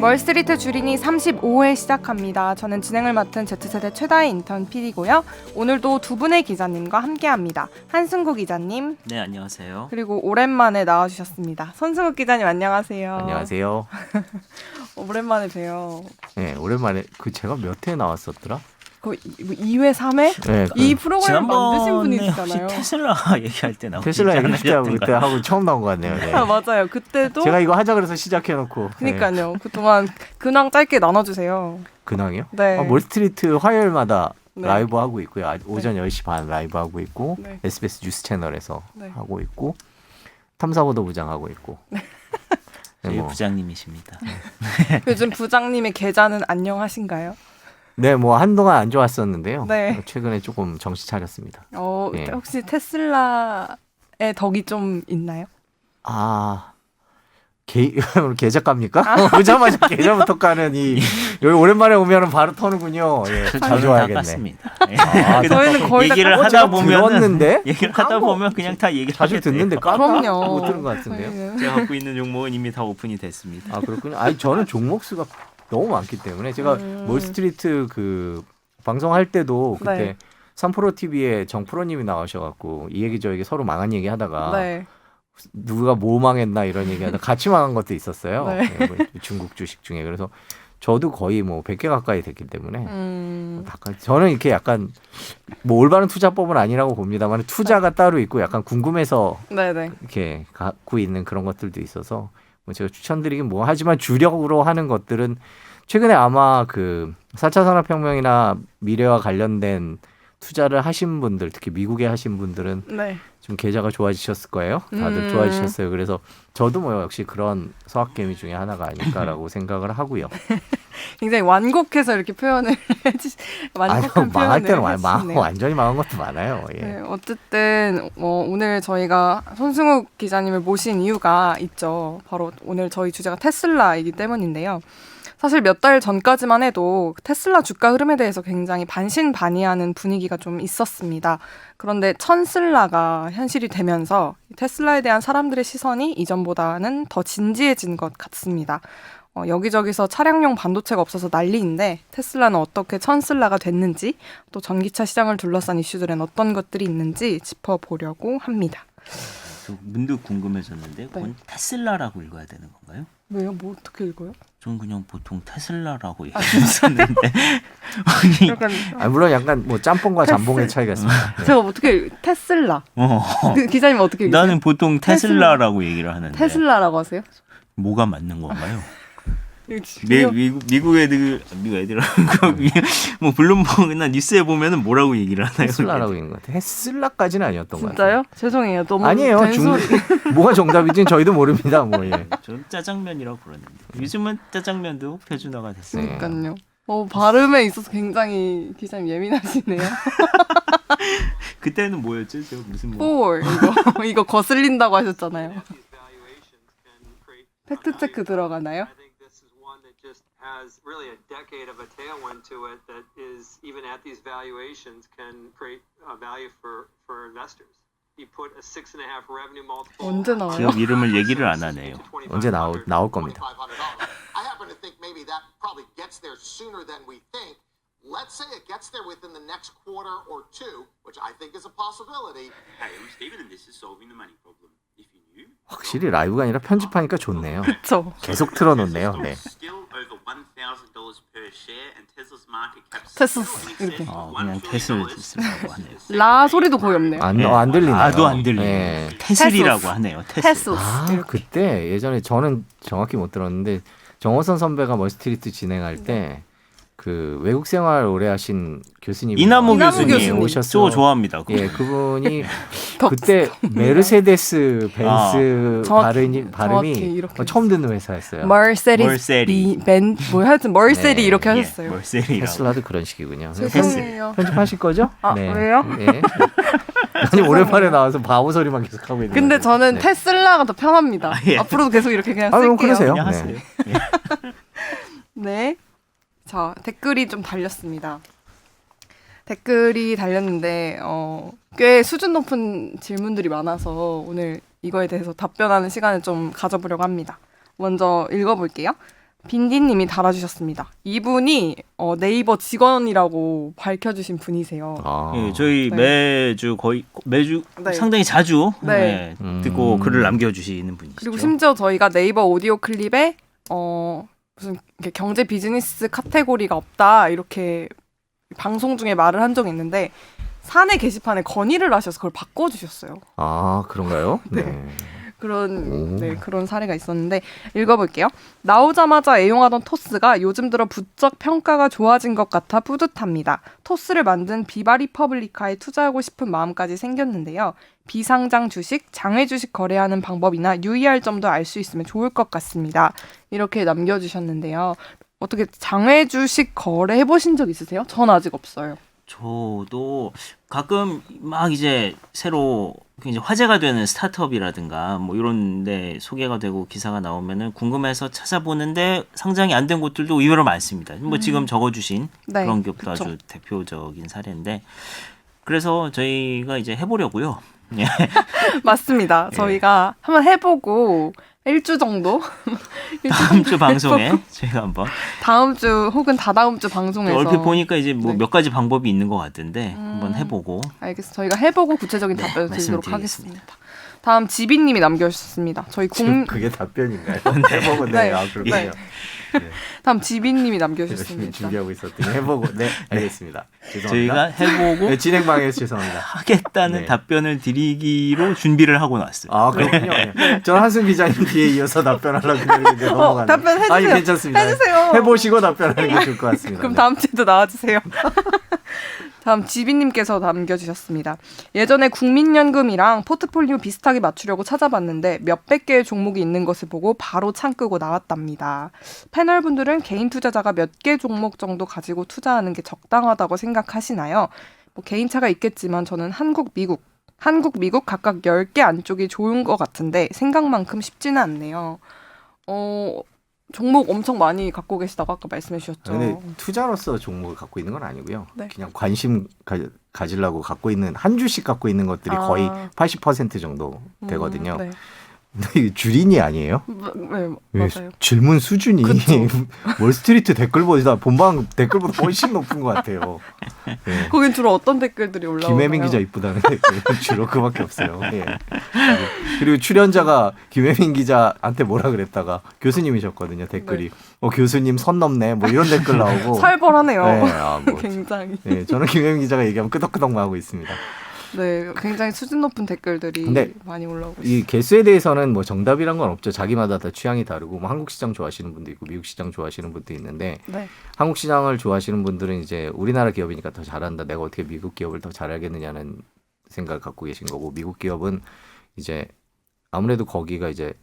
월스트리트 주린이 35회 시작합니다. 저는 진행을 맡은 Z세대 최다희 인턴 PD고요. 오늘도 두 분의 기자님과 함께합니다. 한승국 기자님. 네, 안녕하세요. 그리고 오랜만에 나와주셨습니다. 손승국 기자님 안녕하세요. 안녕하세요. 오랜만에 봬요. 네, 오랜만에 제가 몇 회 나왔었더라? 거의 2회, 3회? 네, 이 프로그램 만드신 분이시잖아요. 혹시 테슬라 얘기할 때 나오지 테슬라 얘기하고 그때 하고 처음 나온 것 같네요. 네. 아, 맞아요. 그때도 제가 이거 하자 그래서 시작해놓고. 그러니까요. 네. 그동안 근황 짧게 나눠주세요. 근황이요? 네. 몰스트리트 화요일마다 네. 라이브 하고 있고요. 오전 10시 반 라이브 하고 있고 네. SBS 뉴스 채널에서 네. 하고 있고 탐사보도 부장 하고 있고. 네. 저희 부장님이십니다. 요즘 부장님의 계좌는 안녕하신가요? 네, 뭐 한동안 안 좋았었는데요. 네. 최근에 조금 정신 차렸습니다. 네. 혹시 테슬라의 덕이 좀 있나요? 계좌갑니까? 오자마자 계좌부터 까는 여기 오랜만에 오면은 바로 터는군요. 예, 자주 와야겠네. 저희는 거의 얘기를 다 하다 보면 얘기를 하다 보면 그냥 다 얘기를 자주 하게 듣는데 돼요. 그럼요. 못 들은 것 같은데요. 저희는. 제가 갖고 있는 종목은 이미 다 오픈이 됐습니다. 아 그렇군요. 아니 저는 종목 수가 너무 많기 때문에 제가 몰스트리트 그 방송할 때도 그때 네. 3프로 TV에 정프로님이 나오셔갖고 이 얘기 저 얘기 서로 망한 얘기 하다가 네. 누가 뭐 망했나 이런 얘기하다 같이 망한 것도 있었어요. 네. 네, 뭐 중국 주식 중에. 그래서 저도 거의 뭐 100개 가까이 됐기 때문에 저는 이렇게 약간 뭐 올바른 투자법은 아니라고 봅니다만 투자가 따로 있고 약간 궁금해서 네네. 이렇게 갖고 있는 그런 것들도 있어서 뭐 제가 추천드리긴 뭐 하지만 주력으로 하는 것들은 최근에 아마 그 4차 산업혁명이나 미래와 관련된 투자를 하신 분들 특히 미국에 하신 분들은 네. 좀 계좌가 좋아지셨을 거예요. 다들 좋아지셨어요. 그래서 저도 뭐 역시 그런 서학개미 중에 하나가 아닐까라고 생각을 하고요. 굉장히 완곡해서 이렇게 표현을 완곡한 망할 때는 표현을 해주시네요. 완전히 망한 것도 많아요. 예. 네, 어쨌든 오늘 저희가 손승욱 기자님을 모신 이유가 있죠. 바로 오늘 저희 주제가 테슬라이기 때문인데요. 사실 몇 달 전까지만 해도 테슬라 주가 흐름에 대해서 굉장히 반신반의하는 분위기가 좀 있었습니다. 그런데 천슬라가 현실이 되면서 테슬라에 대한 사람들의 시선이 이전보다는 더 진지해진 것 같습니다. 여기저기서 차량용 반도체가 없어서 난리인데 테슬라는 어떻게 천슬라가 됐는지 또 전기차 시장을 둘러싼 이슈들엔 어떤 것들이 있는지 짚어보려고 합니다. 저 문득 궁금해졌는데 그건 테슬라라고 읽어야 되는 건가요? 왜요? 뭐 어떻게 읽어요? 저는 그냥 보통 테슬라라고 얘기했었는데 물론 약간 뭐 짬뽕과 잠봉의 차이가 있습니다. 네. 제가 어떻게 테슬라 기자님 어떻게 읽으세요? 나는 보통 테슬라라고 얘기를 하는데 테슬라라고 하세요? 뭐가 맞는 건가요? 미국 애들은 뭐 블룸버그나 뉴스에 보면은 뭐라고 얘기를 하나요? 테슬라라고 있는 것 같아요. 테슬라까지는 아니었던 것 진짜요? 같아요. 죄송해요. 너무 아니에요. 뭐가 정답인지는 저희도 모릅니다. 뭐 예. 저는 짜장면이라고 부르는데 요즘은 짜장면도 표준화가 됐어요. 그러니까요. 발음에 있어서 굉장히 기자님 예민하시네요. 그때는 뭐였죠? 제가 무슨 이거 거슬린다고 하셨잖아요. 팩트 체크 들어가나요? has really a decade of a tailwind to it that is even at these valuations can create value for investors. You put a 6.5 revenue multiple. 언제 나와요? 기업 이름을 얘기를 안 하네요. 언제 나올 겁니다. I happen to think maybe that probably gets there sooner than we think. Let's say it gets there within the next quarter or two, which I think is a possibility. Hey, I'm Stephen, and this is solving the money problem. If you knew, 확실히 라이브가 아니라 편집하니까 좋네요. 그렇죠. 계속 틀어놓네요. 네. still over $1,000 per share, and Tesla's market cap 테슬 in excess 이렇게 of 그냥 $1 테슬 trillion. 테슬라고 하네요. 라 소리도 거의 없네요. 안 들리네요. 아도 안 들리네요. 네. 테슬이라고 하네요. 테슬. 그때 예전에 저는 정확히 못 들었는데 정호선 선배가 멀스트리트 진행할 때 그 외국 생활 오래 하신 교수님이 이남우 교수님 오셨어요. 저 좋아합니다. 예, 그분이 그때 메르세데스 벤츠 발음이 이렇게 처음 듣는 회사였어요. 머세리. 하여튼 멀세리 네, 이렇게 하셨어요. 멀세리라고. 테슬라도 그런 식이군요. 죄송해요. 편집하실 거죠? 왜요? 네. 아니 오랜만에 나와서 바보 소리만 계속 하고 있는. 근데 저는 네. 테슬라가 더 편합니다. 예. 앞으로도 계속 이렇게 그냥 그럼 쓸게요. 그러세요. 그냥 하세요. 예. 네. 자, 댓글이 좀 달렸습니다. 댓글이 달렸는데 꽤 수준 높은 질문들이 많아서 오늘 이거에 대해서 답변하는 시간을 좀 가져보려고 합니다. 먼저 읽어볼게요. 빈디님이 달아주셨습니다. 이분이 네이버 직원이라고 밝혀주신 분이세요. 아. 예, 저희 네. 매주 네. 상당히 자주 네. 듣고 글을 남겨주시는 분이시죠. 그리고 심지어 저희가 네이버 오디오 클립에 무슨 이렇게 경제 비즈니스 카테고리가 없다 이렇게 방송 중에 말을 한 적이 있는데 사내 게시판에 건의를 하셔서 그걸 바꿔주셨어요. 아, 그런가요? 네. 그런 사례가 있었는데 읽어볼게요. 나오자마자 애용하던 토스가 요즘 들어 부쩍 평가가 좋아진 것 같아 뿌듯합니다. 토스를 만든 비바 리퍼블리카에 투자하고 싶은 마음까지 생겼는데요. 비상장 주식, 장외 주식 거래하는 방법이나 유의할 점도 알 수 있으면 좋을 것 같습니다. 이렇게 남겨주셨는데요. 어떻게 장외 주식 거래해 보신 적 있으세요? 전 아직 없어요. 저도 가끔 막 이제 새로 이제 화제가 되는 스타트업이라든가 뭐 이런 데 소개가 되고 기사가 나오면은 궁금해서 찾아보는데 상장이 안 된 곳들도 의외로 많습니다. 뭐 지금 적어주신 네, 그런 기업도 그쵸. 아주 대표적인 사례인데 그래서 저희가 이제 해보려고요. 예. 맞습니다. 예. 저희가 한번 해보고 1주 정도? 다음 주 방송에 저희가 한번 다음 주 혹은 다다음 주 방송에서 얼핏 보니까 이제 뭐 네. 몇 가지 방법이 있는 것 같은데 한번 해보고 알겠습니다. 저희가 해보고 구체적인 네, 답변을 드리도록 말씀드리겠습니다. 하겠습니다. 다음 지빈님이 남겨주셨습니다. 저희 지금 그게 답변인가요? 해보고 네. 아, 그렇군요. 네. 네. 다음 지빈님이 열심히 남겨주셨습니다. 준비하고 있었더니 해보고 네 알겠습니다. 죄송합니다. 저희가 해보고 네, 진행 방해해서 죄송합니다. 하겠다는 네. 답변을 드리기로 준비를 하고 나왔어요. 아 그렇군요. 네. 전 한승 기자님 뒤에 이어서 답변하려고 했는데 넘어가네요. 답변 해주세요. 아니 괜찮습니다. 해주세요. 해보시고 답변하는 게 좋을 것 같습니다. 그럼 네. 다음 주에도 나와주세요. 다음 지빈님께서 남겨주셨습니다. 예전에 국민연금이랑 포트폴리오 비슷하게 맞추려고 찾아봤는데 몇백 개의 종목이 있는 것을 보고 바로 창 끄고 나왔답니다. 패널분들은 개인 투자자가 몇 개 종목 정도 가지고 투자하는 게 적당하다고 생각하시나요? 뭐 개인차가 있겠지만 저는 한국, 미국 각각 10개 안쪽이 좋은 것 같은데 생각만큼 쉽지는 않네요. 종목 엄청 많이 갖고 계시다고 아까 말씀해 주셨죠. 근데 투자로서 종목을 갖고 있는 건 아니고요. 네. 그냥 관심 가지려고 갖고 있는 한 주씩 갖고 있는 것들이 거의 80% 정도 되거든요. 네. 근데 이게 주린이 아니에요? 네, 예, 맞아요. 질문 수준이 그쵸. 월스트리트 댓글보다 본방 댓글보다 훨씬 높은 것 같아요. 예. 거긴 주로 어떤 댓글들이 올라오나요? 김혜민 기자 이쁘다는 댓글 주로 그밖에 없어요. 예. 그리고 출연자가 김혜민 기자한테 뭐라 그랬다가 교수님이셨거든요. 댓글이 교수님 선 넘네 뭐 이런 댓글 나오고 살벌하네요. 네, 아, 뭐, 굉장히. 네, 저는 김혜민 기자가 얘기하면 끄덕끄덕 하고 있습니다. 네, 굉장히 수준 높은 댓글들이 근데 많이 올라오고 있어요. 이 개수에 대해서는 뭐 정답이란 건 없죠. 자기마다 다 취향이 다르고 뭐 한국 시장 좋아하시는 분도 있고 미국 시장 좋아하시는 분도 있는데 네, 한국 시장을 좋아하시는 분들은 이제 우리나라 기업이니까 더 잘한다. 내가 어떻게 미국 기업을 더 잘하겠느냐는 생각을 갖고 계신 거고 미국 기업은 이제 아무래도 거기가 이제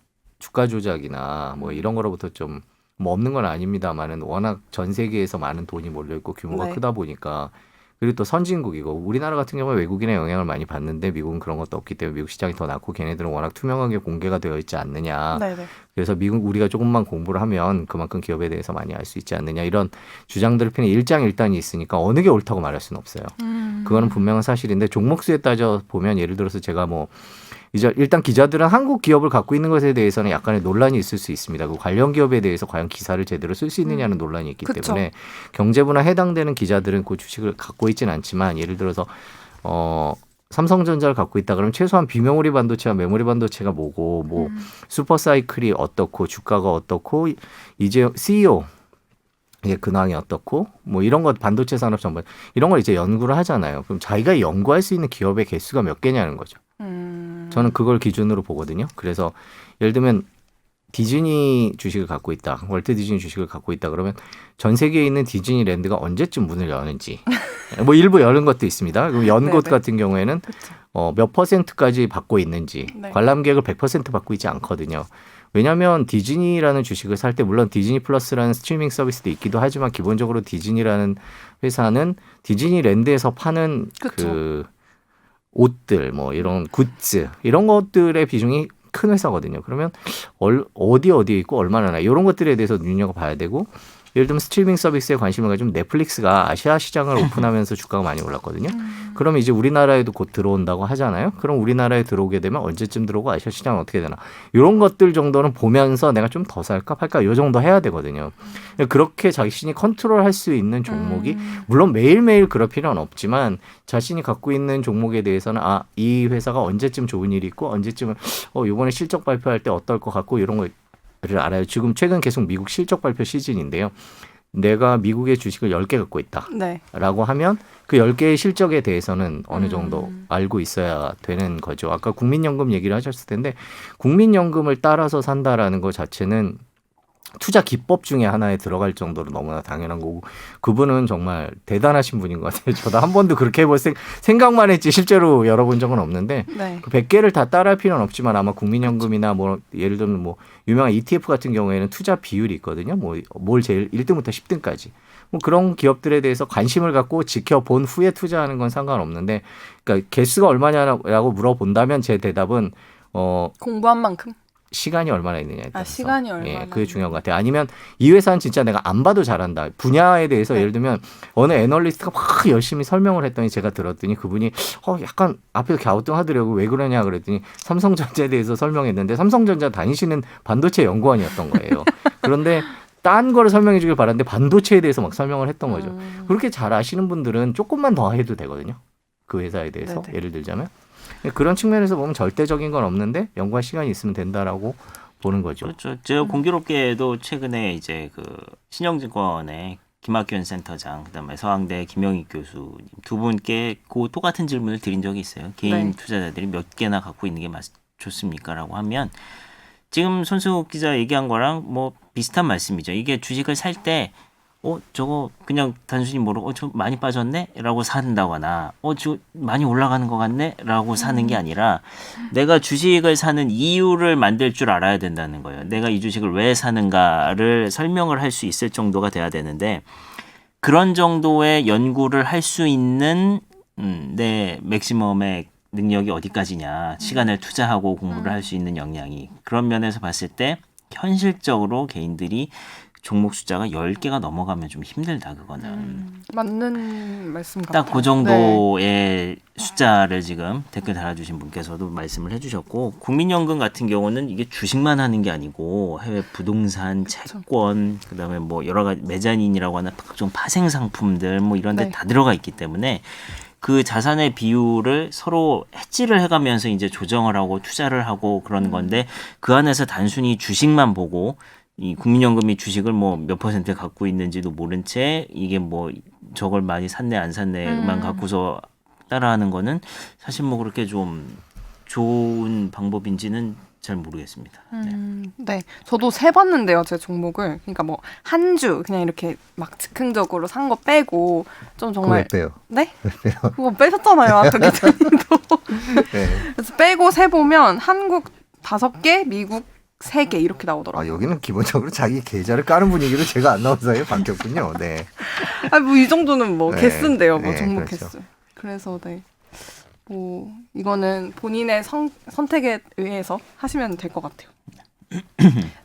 주가 조작이나 뭐 이런 거로부터 좀 뭐 없는 건 아닙니다만은 워낙 전 세계에서 많은 돈이 몰려 있고 규모가 네. 크다 보니까 그리고 또 선진국이고 우리나라 같은 경우에 외국인의 영향을 많이 받는데 미국은 그런 것도 없기 때문에 미국 시장이 더 낫고 걔네들은 워낙 투명하게 공개가 되어 있지 않느냐. 네, 네. 그래서 미국 우리가 조금만 공부를 하면 그만큼 기업에 대해서 많이 알 수 있지 않느냐 이런 주장들을 피는 일장일단이 있으니까 어느 게 옳다고 말할 수는 없어요. 그거는 분명한 사실인데 종목수에 따져 보면 예를 들어서 제가 뭐 이제 일단 기자들은 한국 기업을 갖고 있는 것에 대해서는 약간의 논란이 있을 수 있습니다. 그 관련 기업에 대해서 과연 기사를 제대로 쓸 수 있느냐는 논란이 있기 그쵸. 때문에 경제부나 해당되는 기자들은 그 주식을 갖고 있지는 않지만 예를 들어서 삼성전자를 갖고 있다 그러면 최소한 비메모리 반도체와 메모리 반도체가 뭐고 뭐 슈퍼사이클이 어떻고 주가가 어떻고 이제 CEO 이게 근황이 어떻고 뭐 이런 것 반도체 산업 전반 이런 걸 이제 연구를 하잖아요. 그럼 자기가 연구할 수 있는 기업의 개수가 몇 개냐는 거죠. 저는 그걸 기준으로 보거든요. 그래서 예를 들면 디즈니 주식을 갖고 있다. 월트 디즈니 주식을 갖고 있다. 그러면 전 세계에 있는 디즈니랜드가 언제쯤 문을 여는지. 뭐 일부 여는 것도 있습니다. 그럼 연 곳 네네. 같은 경우에는 몇 %까지 받고 있는지. 네. 관람객을 100% 받고 있지 않거든요. 왜냐하면 디즈니라는 주식을 살 때 물론 디즈니 플러스라는 스트리밍 서비스도 있기도 하지만 기본적으로 디즈니라는 회사는 디즈니랜드에서 파는 그쵸. 그 옷들 뭐 이런 굿즈 이런 것들의 비중이 큰 회사거든요. 그러면 어디에 있고 얼마나 이런 것들에 대해서 눈여겨봐야 되고 예를 들면 스트리밍 서비스에 관심을 가지면 넷플릭스가 아시아 시장을 오픈하면서 주가가 많이 올랐거든요. 그러면 이제 우리나라에도 곧 들어온다고 하잖아요. 그럼 우리나라에 들어오게 되면 언제쯤 들어오고 아시아 시장은 어떻게 되나. 이런 것들 정도는 보면서 내가 좀 더 살까 팔까 이 정도 해야 되거든요. 그렇게 자신이 컨트롤할 수 있는 종목이 물론 매일매일 그럴 필요는 없지만 자신이 갖고 있는 종목에 대해서는 이 회사가 언제쯤 좋은 일이 있고 언제쯤은 이번에 실적 발표할 때 어떨 것 같고 이런 거를 알아요. 지금 최근 계속 미국 실적 발표 시즌인데요. 내가 미국의 주식을 10개 갖고 있다. 네. 라고 하면 그 10개의 실적에 대해서는 어느 정도 알고 있어야 되는 거죠. 아까 국민연금 얘기를 하셨을 텐데 국민연금을 따라서 산다라는 것 자체는 투자 기법 중에 하나에 들어갈 정도로 너무나 당연한 거고 그분은 정말 대단하신 분인 것 같아요. 저도 한 번도 그렇게 해볼 생각만 했지 실제로 열어본 적은 없는데 네. 그 100개를 다 따라할 필요는 없지만 아마 국민연금이나 뭐 예를 들면 뭐 유명한 ETF 같은 경우에는 투자 비율이 있거든요. 뭘 제일 1등부터 10등까지. 뭐 그런 기업들에 대해서 관심을 갖고 지켜본 후에 투자하는 건 상관없는데 그러니까 개수가 얼마냐라고 물어본다면 제 대답은 공부한 만큼? 시간이 얼마나 있느냐에 따라서. 시간이 얼마나. 예, 그게 중요한 것 같아요. 아니면 이 회사는 진짜 내가 안 봐도 잘한다. 분야에 대해서 예를 들면 어느 애널리스트가 막 열심히 설명을 했더니 제가 들었더니 그분이 약간 앞에서 갸우뚱하더라고요. 왜 그러냐 그랬더니 삼성전자에 대해서 설명했는데 삼성전자 다니시는 반도체 연구원이었던 거예요. 그런데 딴 거를 설명해 주길 바랐는데 반도체에 대해서 막 설명을 했던 거죠. 그렇게 잘 아시는 분들은 조금만 더 해도 되거든요. 그 회사에 대해서 네네. 예를 들자면. 그런 측면에서 보면 절대적인 건 없는데 연구할 시간이 있으면 된다라고 보는 거죠. 그렇죠. 제가 공교롭게도 최근에 이제 그 신영증권의 김학균 센터장, 그다음에 서강대 김영익 교수 두 분께 그 똑같은 질문을 드린 적이 있어요. 개인 네. 투자자들이 몇 개나 갖고 있는 게 좋습니까라고 하면 지금 손승욱 기자 얘기한 거랑 뭐 비슷한 말씀이죠. 이게 주식을 살 때 저거 그냥 단순히 모르고 저 많이 빠졌네? 라고 산다거나 저 많이 올라가는 것 같네? 라고 사는 게 아니라 내가 주식을 사는 이유를 만들 줄 알아야 된다는 거예요. 내가 이 주식을 왜 사는가를 설명을 할 수 있을 정도가 돼야 되는데 그런 정도의 연구를 할 수 있는 내 맥시멈의 능력이 어디까지냐. 시간을 투자하고 공부를 할 수 있는 역량이. 그런 면에서 봤을 때 현실적으로 개인들이 종목 숫자가 10개가 넘어가면 좀 힘들다 그거는. 맞는 말씀 같아요. 딱 그 정도의 숫자를 지금 댓글 달아주신 분께서도 말씀을 해주셨고 국민연금 같은 경우는 이게 주식만 하는 게 아니고 해외 부동산, 채권, 그다음에 뭐 여러 가지 메자닌이라고 하는 각종 파생 상품들 뭐 이런 데 다 들어가 있기 때문에 그 자산의 비율을 서로 해지를 해가면서 이제 조정을 하고 투자를 하고 그러는 건데 그 안에서 단순히 주식만 보고 이 국민연금이 주식을 뭐 몇 퍼센트 갖고 있는지도 모른 채 이게 뭐 저걸 많이 샀네 안 샀네만 갖고서 따라하는 거는 사실 뭐 그렇게 좀 좋은 방법인지는 잘 모르겠습니다. 네, 저도 세봤는데요, 제 종목을. 그러니까 뭐 한 주 그냥 이렇게 막 즉흥적으로 산 거 빼고 좀 정말 빼요? 네? 그거 빼셨잖아요, 아까 기자님도. 네. 그래서 빼고 세 보면 한국 5개, 미국 3개 이렇게 나오더라고요. 여기는 기본적으로 자기 계좌를 까는 분위기로 제가 안 나온 사이에 바뀌었군요. 네. 뭐 이 정도는 뭐 네. 개수인데요, 뭐 네, 종목 그렇죠. 개수. 그래서 뭐 이거는 본인의 선택에 의해서 하시면 될 것 같아요.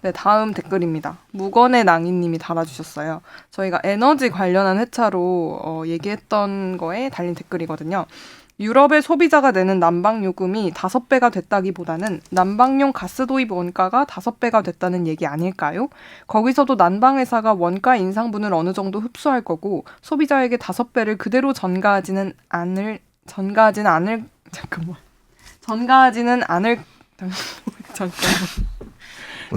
네, 다음 댓글입니다. 무건의 낭인님이 달아주셨어요. 저희가 에너지 관련한 회차로 얘기했던 거에 달린 댓글이거든요. 유럽의 소비자가 내는 난방 요금이 5배가 됐다기보다는 난방용 가스 도입 원가가 5배가 됐다는 얘기 아닐까요? 거기서도 난방회사가 원가 인상분을 어느 정도 흡수할 거고 소비자에게 5배를 그대로 전가하지는 않을 잠깐만.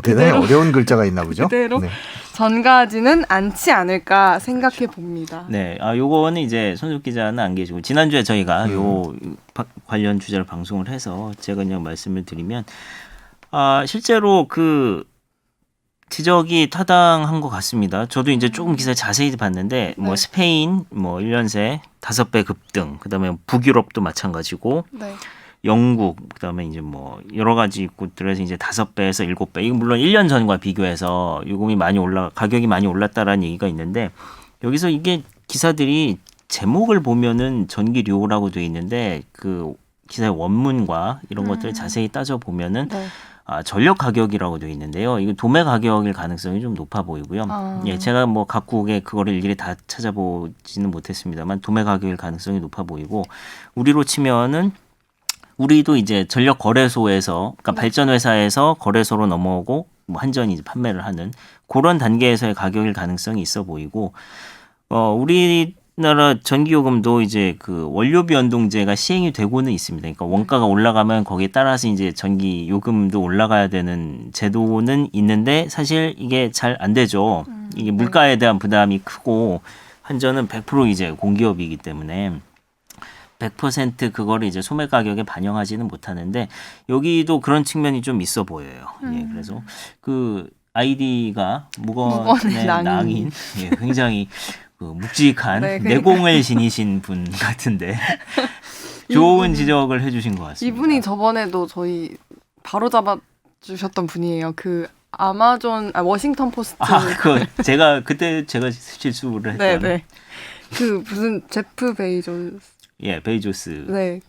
대단히 그대로- 어려운 글자가 있나 보죠. 그대로 네. 전가하지는 않지 않을까 생각해 봅니다. 네, 요거는 이제 손숙 기자는 안 계시고 지난주에 저희가 요 관련 주제로 방송을 해서 제가 그냥 말씀을 드리면 실제로 그 지적이 타당한 것 같습니다. 저도 이제 조금 기사 자세히 봤는데 뭐 스페인 뭐 1년 새 5배 급등, 그다음에 북유럽도 마찬가지고 네. 영국, 그다음에 이제 뭐 여러 가지 곳들에서 이제 5배에서 7배. 이건 물론 1년 전과 비교해서 요금이 가격이 많이 올랐다라는 얘기가 있는데 여기서 이게 기사들이 제목을 보면은 전기료라고 돼 있는데 그 기사의 원문과 이런 것들을 자세히 따져 보면은 네. 전력 가격이라고 되어 있는데요. 이거 도매 가격일 가능성이 좀 높아 보이고요. 예, 제가 뭐 각국의 그거를 일일이 다 찾아보지는 못했습니다만 도매 가격일 가능성이 높아 보이고 우리로 치면은 우리도 이제 전력 거래소에서 그러니까 발전 회사에서 거래소로 넘어오고 뭐 한전이 이제 판매를 하는 그런 단계에서의 가격일 가능성이 있어 보이고 우리나라 전기요금도 이제 그 원료비 연동제가 시행이 되고는 있습니다. 그러니까 원가가 올라가면 거기에 따라서 이제 전기요금도 올라가야 되는 제도는 있는데 사실 이게 잘 안 되죠. 이게 물가에 대한 부담이 크고 한전은 100% 이제 공기업이기 때문에 100% 그거를 이제 소매 가격에 반영하지는 못하는데 여기도 그런 측면이 좀 있어 보여요. 예, 그래서 그 아이디가 무건의 낭인, 예, 굉장히 그 묵직한 네, 내공을 지니신 분 같은데 좋은 지적을 해주신 것 같습니다. 이분이 저번에도 저희 바로 잡아주셨던 분이에요. 그 아마존, 워싱턴 포스트. 그 제가 그때 제가 실수를 했던. 네네. 그 무슨 제프 베이조스. 예, 베이조스. 네.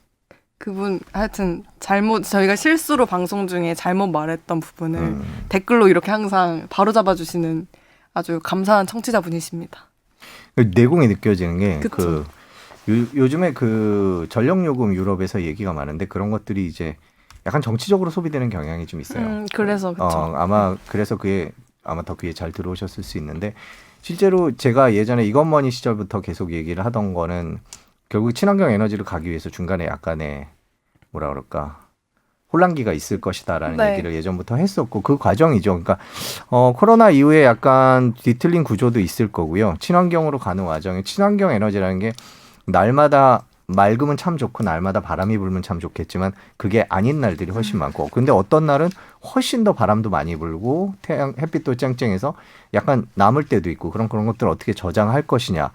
그분 하여튼 잘못 저희가 실수로 방송 중에 잘못 말했던 부분을 댓글로 이렇게 항상 바로 잡아주시는 아주 감사한 청취자분이십니다. 내공이 느껴지는 게 그쵸. 요즘에 그 전력요금 유럽에서 얘기가 많은데 그런 것들이 이제 약간 정치적으로 소비되는 경향이 좀 있어요. 그래서 그쵸. 아마 그래서 그게 아마 더 귀에 잘 들어오셨을 수 있는데 실제로 제가 예전에 이건머니 시절부터 계속 얘기를 하던 거는 결국 친환경 에너지를 가기 위해서 중간에 약간의 뭐라 그럴까 혼란기가 있을 것이다라는 네. 얘기를 예전부터 했었고 그 과정이죠. 그러니까 코로나 이후에 약간 뒤틀린 구조도 있을 거고요. 친환경으로 가는 와중에 친환경 에너지라는 게 날마다 맑으면 참 좋고 날마다 바람이 불면 참 좋겠지만 그게 아닌 날들이 훨씬 많고 근데 어떤 날은 훨씬 더 바람도 많이 불고 햇빛도 쨍쨍해서 약간 남을 때도 있고 그런 것들을 어떻게 저장할 것이냐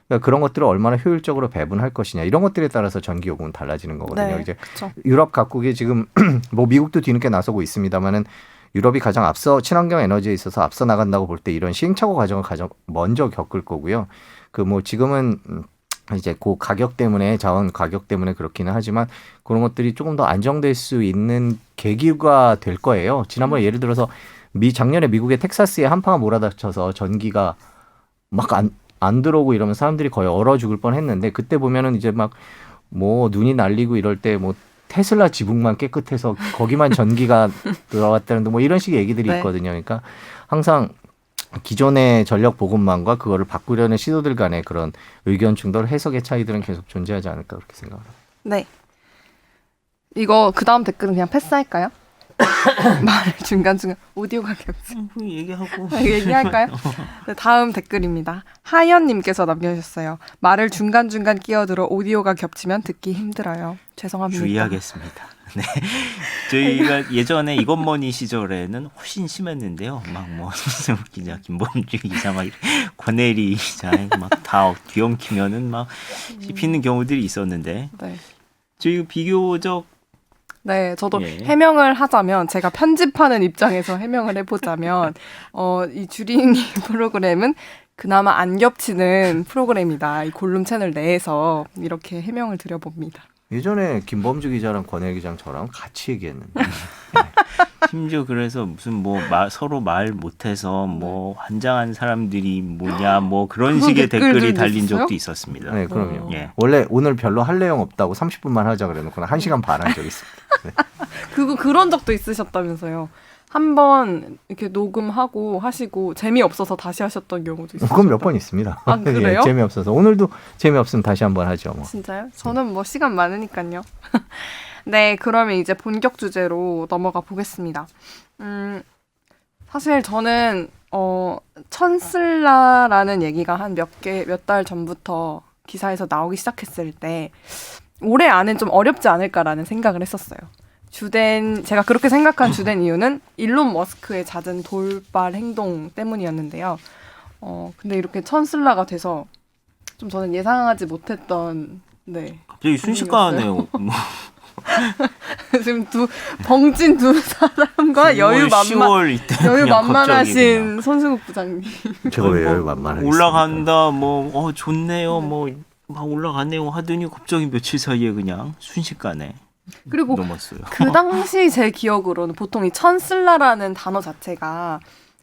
그러니까 그런 것들을 얼마나 효율적으로 배분할 것이냐 이런 것들에 따라서 전기요금은 달라지는 거거든요. 네, 이제 그쵸. 유럽 각국이 지금 뭐 미국도 뒤늦게 나서고 있습니다만은 유럽이 가장 앞서 친환경 에너지에 있어서 앞서 나간다고 볼 때 이런 시행착오 과정을 가장 먼저 겪을 거고요. 그 뭐 지금은 이제 그 가격 때문에 자원 가격 때문에 그렇기는 하지만 그런 것들이 조금 더 안정될 수 있는 계기가 될 거예요. 지난번에 예를 들어서 작년에 미국의 텍사스에 한파가 몰아닥쳐서 전기가 막 안 들어오고 이러면 사람들이 거의 얼어 죽을 뻔했는데 그때 보면은 이제 막 뭐 눈이 날리고 이럴 때 뭐 테슬라 지붕만 깨끗해서 거기만 전기가 들어갔다는 뭐 이런 식의 얘기들이 네. 있거든요. 그러니까 항상 기존의 전력 보급망과 그거를 바꾸려는 시도들 간의 그런 의견 충돌, 해석의 차이들은 계속 존재하지 않을까 그렇게 생각합니다. 네. 이거 그 다음 댓글은 그냥 패스할까요? 말을 중간중간 오디오가 겹치. 얘기하고 얘기할까요? 네, 다음 댓글입니다. 하연님께서 남겨주셨어요. 말을 중간중간 끼어들어 오디오가 겹치면 듣기 힘들어요. 죄송합니다. 주의하겠습니다. 네, 저희가 예전에 이건머니 시절에는 훨씬 심했는데요. 막 뭐 손승욱 기자, 김범주 기자, 막 권혜리 기자 막 다 뒤엉키면은 막 씹히는 경우들이 있었는데 네. 저희 비교적 네, 저도 예. 해명을 하자면 제가 편집하는 입장에서 해명을 해보자면 이 주린이 프로그램은 그나마 안 겹치는 프로그램이다. 이 골룸 채널 내에서 이렇게 해명을 드려봅니다. 예전에 김범주 기자랑 권혜 기자랑 저랑 같이 얘기했는데 심지어 그래서 무슨 뭐 서로 말 못해서 뭐 환장한 사람들이 뭐냐 뭐 그런 그런 식의 댓글이 댓글들도 달린 있었어요? 적도 있었습니다. 네, 그럼요. 예. 원래 오늘 별로 할 내용 없다고 30분만 하자 그래놓고 1시간 반 한 적 있습니다. 네. 그런 적도 있으셨다면서요. 한번 이렇게 녹음하고 하시고 재미없어서 다시 하셨던 경우도 있어요. 그건 몇 번 있습니다. 아, 그래요? 예, 재미없어서 오늘도 재미없으면 다시 한번 하죠. 뭐. 진짜요? 저는 뭐 시간 많으니까요. 네, 그러면 이제 본격 주제로 넘어가 보겠습니다. 사실 저는 천슬라라는 얘기가 한 몇 달 전부터 기사에서 나오기 시작했을 때 올해 안엔 좀 어렵지 않을까라는 생각을 했었어요. 제가 그렇게 생각한 주된 이유는 일론 머스크의 잦은 돌발 행동 때문이었는데요. 근데 이렇게 천슬라가 돼서 좀 저는 예상하지 못했던 갑자기 순식간에 뭐 지금 벙찐 두 사람과 여유 10월 이때 그냥 갑자기 만만하신 손승욱 부장님. 제가 왜 여유 만만하겠습니까? 올라간다 뭐 좋네요 뭐 막 올라가네요 하더니 갑자기 며칠 사이에 그냥 순식간에 그리고 넘었어요. 그 당시 제 기억으로는 보통 이 천슬라라는 단어 자체가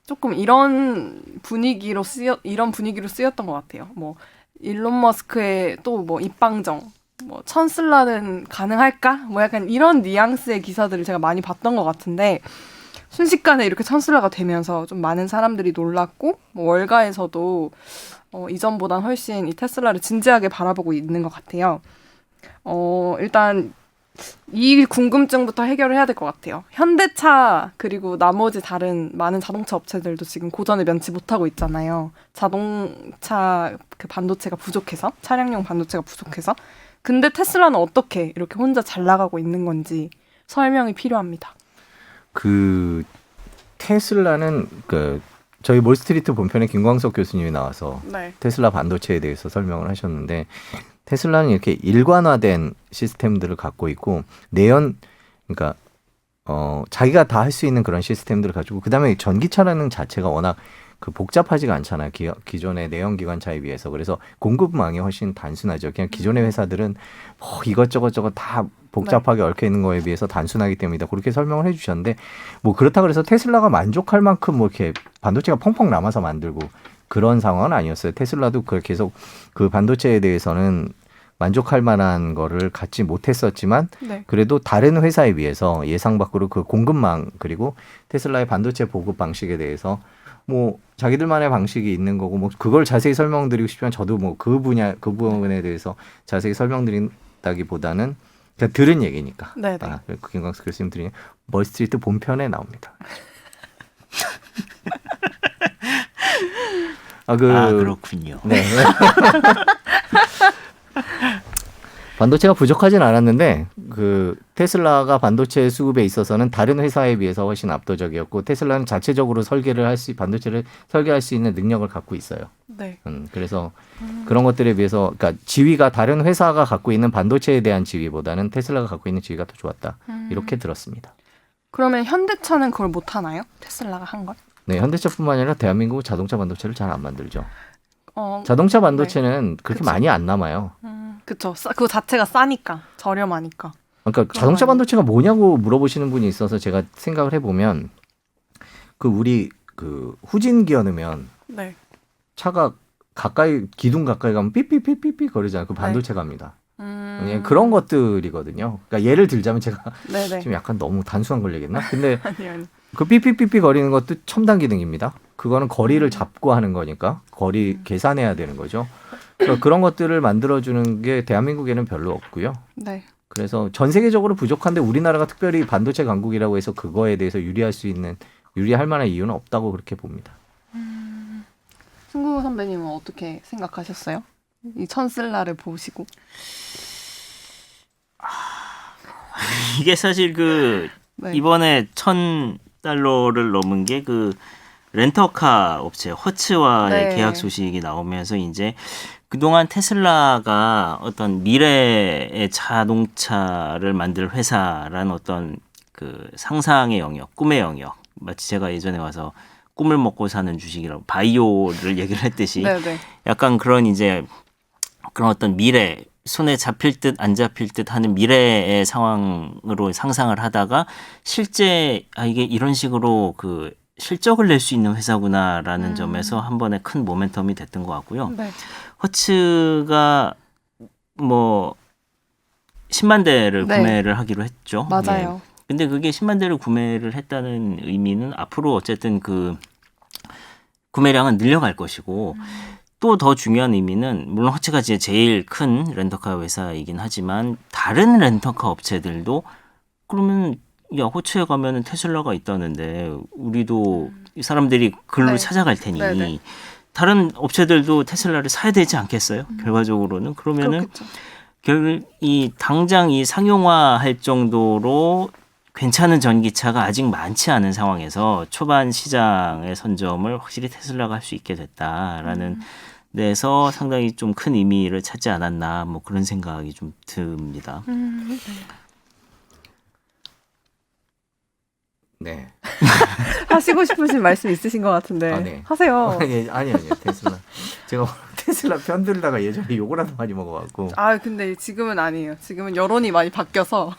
조금 이런 분위기로 쓰였던 것 같아요. 뭐 일론 머스크의 또 뭐 입방정, 뭐 천슬라는 가능할까? 뭐 약간 이런 뉘앙스의 기사들을 제가 많이 봤던 것 같은데 순식간에 이렇게 천슬라가 되면서 좀 많은 사람들이 놀랐고 뭐 월가에서도 이전보단 훨씬 이 테슬라를 진지하게 바라보고 있는 것 같아요. 일단 이 궁금증부터 해결을 해야 될 것 같아요. 현대차 그리고 나머지 다른 많은 자동차 업체들도 지금 고전을 면치 못하고 있잖아요. 자동차 그 반도체가 부족해서 차량용 반도체가 부족해서. 근데 테슬라는 어떻게 이렇게 혼자 잘 나가고 있는 건지 설명이 필요합니다. 그 테슬라는 그 저희 몰스트리트 본편에 김광석 교수님이 나와서 네. 테슬라 반도체에 대해서 설명을 하셨는데 테슬라는 이렇게 일관화된 시스템들을 갖고 있고 그러니까 자기가 다 할 수 있는 그런 시스템들을 가지고 그다음에 전기차라는 자체가 워낙 그 복잡하지가 않잖아요. 기존의 내연기관차에 비해서. 그래서 공급망이 훨씬 단순하죠. 그냥 기존의 회사들은 뭐 이것저것 다 복잡하게 얽혀 있는 거에 비해서 단순하기 때문이다. 그렇게 설명을 해주셨는데 뭐 그렇다 그래서 테슬라가 만족할 만큼 뭐 이렇게 반도체가 펑펑 남아서 만들고 그런 상황은 아니었어요. 테슬라도 계속 그 반도체에 대해서는 만족할 만한 거를 갖지 못했었지만 네. 그래도 다른 회사에 비해서 예상 밖으로 그 공급망 그리고 테슬라의 반도체 보급 방식에 대해서 뭐 자기들만의 방식이 있는 거고 뭐 그걸 자세히 설명드리고 싶지만 저도 뭐 그 부분에 대해서 자세히 설명드린다기보다는 그냥 들은 얘기니까. 네네. 김광석 교수님 드린 멀스트리트 본편에 나옵니다. 그렇군요. 네. 반도체가 부족하진 않았는데 그 테슬라가 반도체 수급에 있어서는 다른 회사에 비해서 훨씬 압도적이었고 테슬라는 자체적으로 반도체를 설계할 수 있는 능력을 갖고 있어요. 네. 그래서 그런 것들에 비해서 그러니까 지위가 다른 회사가 갖고 있는 반도체에 대한 지위보다는 테슬라가 갖고 있는 지위가 더 좋았다. 이렇게 들었습니다. 그러면 현대차는 그걸 못 하나요? 테슬라가 한 걸? 네, 현대차뿐만 아니라 대한민국 자동차 반도체를 잘 안 만들죠. 어, 자동차 반도체는 그렇게 그쵸. 많이 안 남아요. 그쵸. 그거 자체가 싸니까. 저렴하니까. 그러니까 자동차 반도체가 뭐냐고 물어보시는 분이 있어서 제가 생각을 해보면 우리 후진 기어 넣으면 네. 차가 기둥 가까이 가면 삐삐삐삐삐 거리잖아요. 그 반도체 갑니다. 음. 그냥 그런 것들이거든요. 그러니까 예를 들자면 제가 네네. 지금 약간 너무 단순한 걸 얘기했나? 근데 아니. 그 삐삐삐삐 거리는 것도 첨단 기능입니다. 그거는 거리를 잡고 하는 거니까 거리 계산해야 되는 거죠. 그러니까 그런 것들을 만들어주는 게 대한민국에는 별로 없고요. 네. 그래서 전 세계적으로 부족한데 우리나라가 특별히 반도체 강국이라고 해서 그거에 대해서 유리할 만한 이유는 없다고 그렇게 봅니다. 승구 선배님은 어떻게 생각하셨어요? 이 천슬라를 보시고. 이게 사실 네. 이번에 $1,000를 넘은 게 렌터카 업체 허츠와의 네. 계약 소식이 나오면서 이제 그동안 테슬라가 어떤 미래의 자동차를 만들 회사라는 어떤 상상의 영역, 꿈의 영역, 마치 제가 예전에 와서 꿈을 먹고 사는 주식이라고 바이오를 얘기를 했듯이 네네. 약간 그런 어떤 미래, 손에 잡힐 듯 안 잡힐 듯 하는 미래의 상황으로 상상을 하다가 실제 이게 이런 식으로 실적을 낼 수 있는 회사구나라는 점에서 한 번에 큰 모멘텀이 됐던 것 같고요. 네. 허츠가 뭐 10만 대를 네. 구매를 하기로 했죠. 맞아요. 예. 근데 그게 10만 대를 구매를 했다는 의미는 앞으로 어쨌든 구매량은 늘려갈 것이고 또 더 중요한 의미는 물론 허츠가 이제 제일 큰 렌터카 회사이긴 하지만 다른 렌터카 업체들도 그러면 야 허츠에 가면은 테슬라가 있다는데 우리도 이 사람들이 글로 네. 찾아갈 테니 네네. 다른 업체들도 테슬라를 사야 되지 않겠어요? 결과적으로는 그러면은 그렇겠죠. 당장 상용화할 정도로 괜찮은 전기차가 아직 많지 않은 상황에서 초반 시장의 선점을 확실히 테슬라가 할 수 있게 됐다라는 데서 상당히 좀 큰 의미를 찾지 않았나 뭐 그런 생각이 좀 듭니다. 네. 하시고 싶으신 말씀 있으신 것 같은데 네. 하세요. 아니요. 테슬라. 제가 테슬라 편들다가 예전에 욕을 하도 많이 먹어갖고. 근데 지금은 아니에요. 지금은 여론이 많이 바뀌어서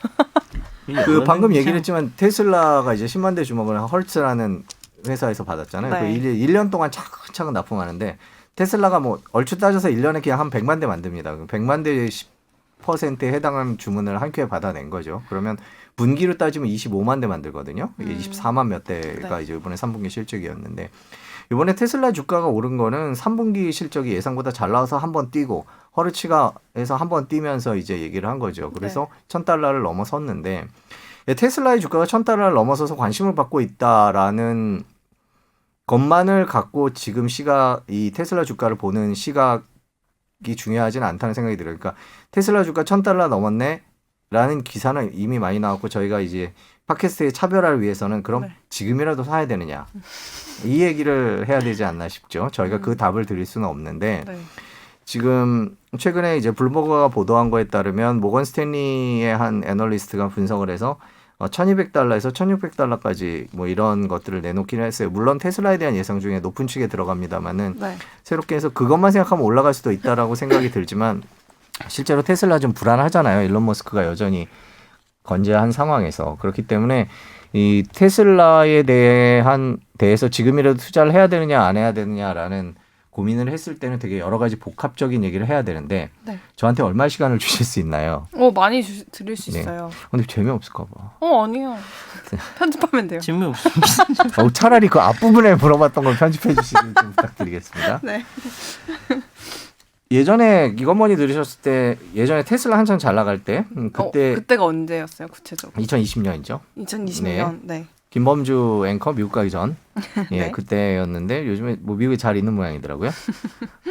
그 방금 얘기를 했지만 테슬라가 이제 10만 대 주먹을 헐츠라는 회사에서 받았잖아요. 네. 그 1년 동안 차근차근 납품하는데 테슬라가 뭐 얼추 따져서 1년에 그냥 한 100만 대 만듭니다. 100만 대의 10%에 해당하는 주문을 한 큐에 받아낸 거죠. 그러면 분기로 따지면 25만 대 만들거든요. 24만 몇 대가 네. 이제 이번에 3분기 실적이었는데 이번에 테슬라 주가가 오른 거는 3분기 실적이 예상보다 잘 나와서 한번 뛰고 허르츠가에서 한번 뛰면서 이제 얘기를 한 거죠. 그래서 $1,000를 넘어섰는데 테슬라의 주가가 $1,000를 넘어서서 관심을 받고 있다라는 것만을 갖고 지금 이 테슬라 주가를 보는 시각이 중요하지는 않다는 생각이 들어요. 그러니까 테슬라 주가 $1,000 넘었네 라는 기사는 이미 많이 나왔고 저희가 이제 팟캐스트의 차별화를 위해서는 그럼 네. 지금이라도 사야 되느냐 이 얘기를 해야 되지 않나 싶죠. 저희가 그 답을 드릴 수는 없는데 네. 지금 최근에 이제 블룸버그가 보도한 거에 따르면 모건 스탠리의 한 애널리스트가 분석을 해서 $1,200에서 $1,600까지 뭐 이런 것들을 내놓기는 했어요. 물론 테슬라에 대한 예상 중에 높은 축에 들어갑니다만은 네. 새롭게 해서 그것만 생각하면 올라갈 수도 있다라고 생각이 들지만 실제로 테슬라 좀 불안하잖아요. 일론 머스크가 여전히 건재한 상황에서 그렇기 때문에 이 테슬라에 대해서 지금이라도 투자를 해야 되느냐 안 해야 되느냐라는 고민을 했을 때는 되게 여러 가지 복합적인 얘기를 해야 되는데 네. 저한테 얼마 시간을 주실 수 있나요? 많이 드릴 수 네. 있어요. 근데 재미없을까 봐. 아니요. 편집하면 돼요. 재미없습니다. 차라리 그 앞부분에 물어봤던 걸 편집해 주시길 좀 부탁드리겠습니다. 네. 예전에 이것머니 들으셨을 때 예전에 테슬라 한창 잘 나갈 때 그때가 언제였어요, 구체적으로? 2020년이죠. 2020년. 네. 김범주 앵커 미국 가기 전 네. 그때였는데 요즘에 뭐 미국에 잘 있는 모양이더라고요.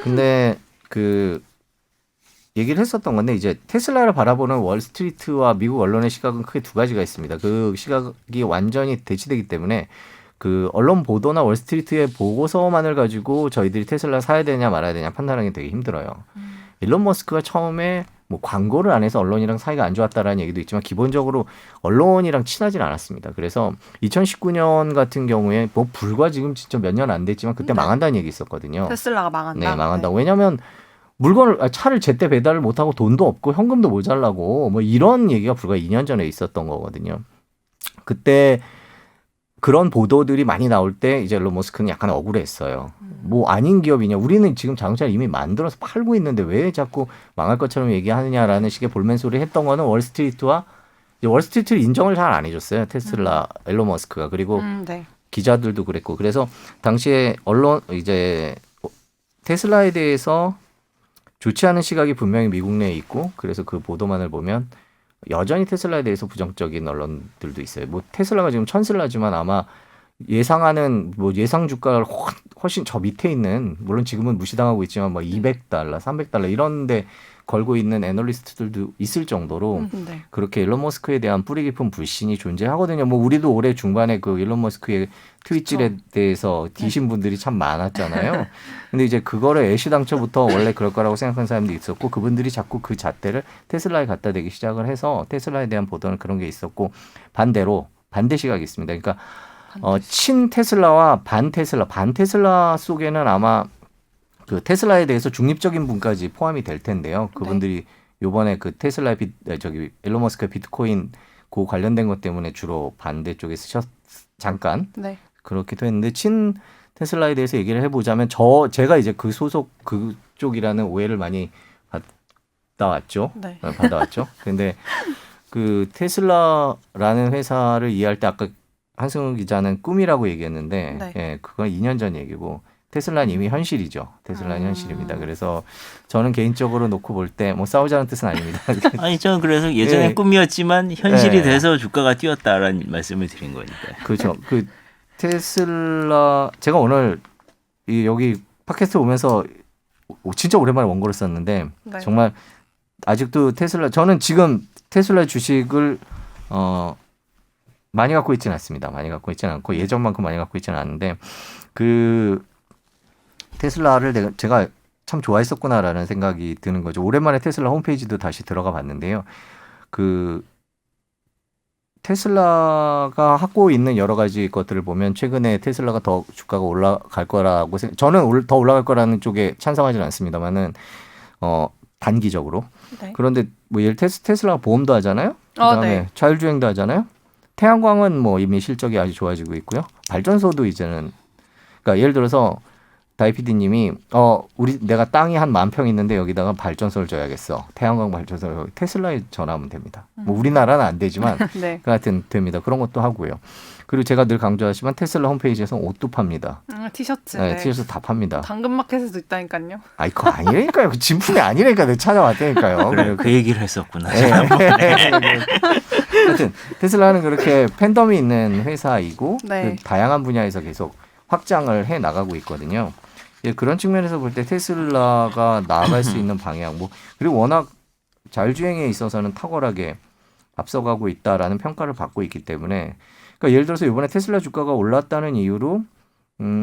근데 그 얘기를 했었던 건데 이제 테슬라를 바라보는 월스트리트와 미국 언론의 시각은 크게 두 가지가 있습니다. 그 시각이 완전히 대치되기 때문에 그 언론 보도나 월스트리트의 보고서만을 가지고 저희들이 테슬라 사야 되냐 말아야 되냐 판단하기 되게 힘들어요. 일론 머스크가 처음에 뭐 광고를 안 해서 언론이랑 사이가 안 좋았다라는 얘기도 있지만 기본적으로 언론이랑 친하진 않았습니다. 그래서 2019년 같은 경우에 뭐 불과 지금 진짜 몇 년 안 됐지만 그때 네. 망한다는 얘기 있었거든요. 테슬라가 망한다. 네, 망한다고. 왜냐하면 차를 제때 배달을 못하고 돈도 없고 현금도 모자라고 뭐 이런 얘기가 불과 2년 전에 있었던 거거든요. 그때 그런 보도들이 많이 나올 때 이제 일론 머스크는 약간 억울했어요. 뭐 아닌 기업이냐. 우리는 지금 자동차를 이미 만들어서 팔고 있는데 왜 자꾸 망할 것처럼 얘기하느냐라는 식의 볼멘소리 했던 거는 월스트리트를 인정을 잘 안 해줬어요. 테슬라 일론 머스크가. 그리고 네. 기자들도 그랬고. 그래서 당시에 테슬라에 대해서 좋지 않은 시각이 분명히 미국 내에 있고 그래서 그 보도만을 보면 여전히 테슬라에 대해서 부정적인 언론들도 있어요. 뭐 테슬라가 지금 $1,000지만 아마 예상하는 뭐 예상 주가를 훨씬 저 밑에 있는 물론 지금은 무시당하고 있지만 뭐 $200, $300 이런데 걸고 있는 애널리스트들도 있을 정도로 네. 그렇게 일론 머스크에 대한 뿌리 깊은 불신이 존재하거든요. 뭐 우리도 올해 중반에 그 일론 머스크의 트윗질에 대해서 디신 분들이 참 많았잖아요. 근데 이제 그거를 애시당초부터 원래 그럴 거라고 생각한 사람도 있었고 그분들이 자꾸 그 잣대를 테슬라에 갖다 대기 시작을 해서 테슬라에 대한 보도는 그런 게 있었고 반대로 반대 시각이 있습니다. 그러니까 친 테슬라와 반 테슬라 속에는 아마 그 테슬라에 대해서 중립적인 분까지 포함이 될 텐데요. 그분들이 요번에 그 테슬라의 일론 머스크의 비트코인 그 관련된 것 때문에 주로 반대 쪽에 잠깐 네. 그렇기도 했는데 친 테슬라에 대해서 얘기를 해보자면 제가 이제 그 소속 그쪽이라는 오해를 많이 받아왔죠. 네. 받아왔죠. 근데 그 테슬라라는 회사를 이해할 때 아까 한승우 기자는 꿈이라고 얘기했는데 네. 예, 그건 2년 전 얘기고 테슬라는 이미 현실이죠. 테슬라는 현실입니다. 그래서 저는 개인적으로 놓고 볼 때 뭐 싸우자는 뜻은 아닙니다. 아니 저는 그래서 예전에 예. 꿈이었지만 현실이 예. 돼서 주가가 뛰었다라는 말씀을 드린 거니까요. 그렇죠. 그 테슬라 제가 오늘 여기 팟캐스트 오면서 진짜 오랜만에 원고를 썼는데 네. 정말 아직도 저는 지금 테슬라 주식을 많이 갖고 있지는 않습니다. 많이 갖고 있지는 않고 예전만큼 많이 갖고 있지는 않은데 그 테슬라를 제가 참 좋아했었구나라는 생각이 드는 거죠. 오랜만에 테슬라 홈페이지도 다시 들어가 봤는데요. 그 테슬라가 갖고 있는 여러 가지 것들을 보면 최근에 테슬라가 더 주가가 올라갈 거라고 저는 더 올라갈 거라는 쪽에 찬성하지는 않습니다만은 단기적으로. 네. 그런데 뭐 예를 테슬라가 보험도 하잖아요. 그다음에 네. 자율주행도 하잖아요. 태양광은 뭐 이미 실적이 아주 좋아지고 있고요. 발전소도 이제는 그러니까 예를 들어서 다이피디님이 내가 땅이 한 10,000평 있는데 여기다가 발전소를 줘야겠어. 태양광 발전소를 테슬라에 전화하면 됩니다. 뭐 우리나라는 안 되지만 네. 하여튼 됩니다. 그런 것도 하고요. 그리고 제가 늘 강조하지만 테슬라 홈페이지에서 옷도 팝니다. 티셔츠. 네, 네. 티셔츠 다 팝니다. 당근마켓에도 있다니까요. 아이 그거 아니라니까요. 그 진품이 아니라니까 내가 찾아왔다니까요. 그래, 그 얘기를 했었구나. 네. 하여튼 테슬라는 그렇게 팬덤이 있는 회사이고 네. 그 다양한 분야에서 계속 확장을 해 나가고 있거든요. 예, 그런 측면에서 볼 때 테슬라가 나아갈 수 있는 방향, 그리고 워낙 자율주행에 있어서는 탁월하게 앞서가고 있다라는 평가를 받고 있기 때문에, 그러니까 예를 들어서 이번에 테슬라 주가가 올랐다는 이유로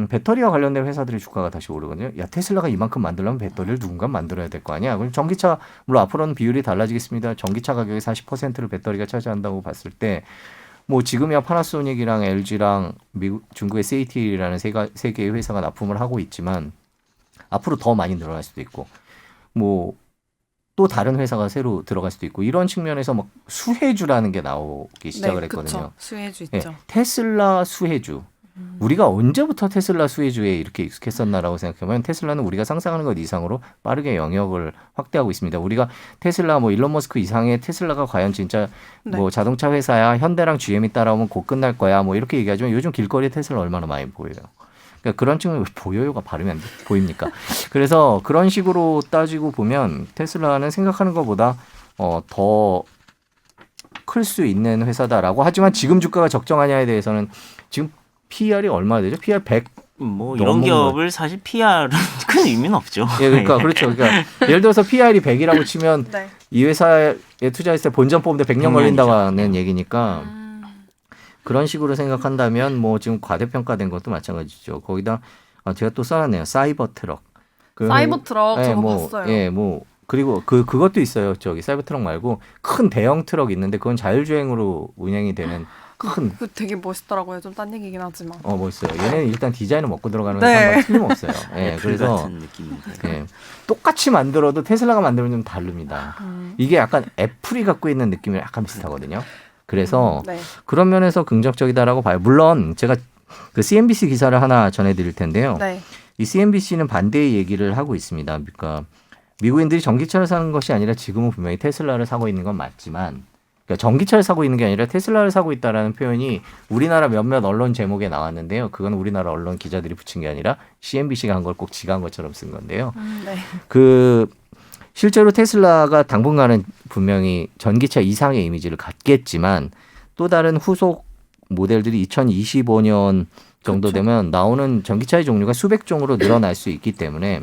배터리와 관련된 회사들의 주가가 다시 오르거든요. 야, 테슬라가 이만큼 만들려면 배터리를 누군가 만들어야 될 거 아니야. 그럼 전기차, 물론 앞으로는 비율이 달라지겠습니다. 전기차 가격의 40%를 배터리가 차지한다고 봤을 때, 뭐 지금이야 파나소닉이랑 LG랑 미국, 중국의 CATL이라는 세 개의 회사가 납품을 하고 있지만 앞으로 더 많이 늘어날 수도 있고, 뭐 또 다른 회사가 새로 들어갈 수도 있고, 이런 측면에서 막 수혜주라는 게 나오기 시작을 네, 했거든요. 그쵸. 수혜주 예, 있죠. 테슬라 수혜주. 우리가 언제부터 테슬라 수혜주에 이렇게 익숙했었나라고 생각하면 테슬라는 우리가 상상하는 것 이상으로 빠르게 영역을 확대하고 있습니다. 우리가 테슬라 뭐 일론 머스크 이상의 테슬라가 과연 진짜 네. 뭐 자동차 회사야, 현대랑 GM이 따라오면 곧 끝날 거야 뭐 이렇게 얘기하지만 요즘 길거리에 테슬라 얼마나 많이 보여요. 그러니까 그런 측면 보여요가 발음이 안 돼. 보입니까? 그래서 그런 식으로 따지고 보면 테슬라는 생각하는 것보다 더 클 수 있는 회사다라고 하지만 지금 주가가 적정하냐에 대해서는 지금 PR이 얼마나 되죠? PR 100. 뭐 너무 이런 기업을 사실 PR은 큰 의미는 없죠. 예, 그러니까 그렇죠. 그러니까 예를 들어서 PR이 100이라고 치면 네. 이 회사에 투자했을 때 본전 뽑는데 100년 걸린다고 하는 얘기니까 그런 식으로 생각한다면 뭐 지금 과대평가된 것도 마찬가지죠. 거기다 제가 또 써놨네요. 사이버 트럭. 사이버 트럭 저거 뭐, 봤어요. 예, 뭐 그리고 그것도 있어요. 저기 사이버 트럭 말고 큰 대형 트럭 있는데 그건 자율주행으로 운행이 되는 큰. 그 되게 멋있더라고요. 좀 딴 얘기긴 하지만. 멋있어요. 얘는 일단 디자인을 먹고 들어가는 네. 상관 틀림없어요. 예, 애플 그래서 같은 느낌인데. 예, 똑같이 만들어도 테슬라가 만들면 좀 다릅니다. 이게 약간 애플이 갖고 있는 느낌이 약간 비슷하거든요. 그래서 네. 그런 면에서 긍정적이다라고 봐요. 물론 제가 그 CNBC 기사를 하나 전해드릴 텐데요. 네. 이 CNBC는 반대의 얘기를 하고 있습니다. 그러니까 미국인들이 전기차를 사는 것이 아니라 지금은 분명히 테슬라를 사고 있는 건 맞지만, 그러니까 전기차를 사고 있는 게 아니라 테슬라를 사고 있다라는 표현이 우리나라 몇몇 언론 제목에 나왔는데요. 그건 우리나라 언론 기자들이 붙인 게 아니라 CNBC가 한 걸 꼭 지가 한 것처럼 쓴 건데요. 네. 실제로 테슬라가 당분간은 분명히 전기차 이상의 이미지를 갖겠지만 또 다른 후속 모델들이 2025년 정도 그렇죠. 되면 나오는 전기차의 종류가 수백 종으로 늘어날 수 있기 때문에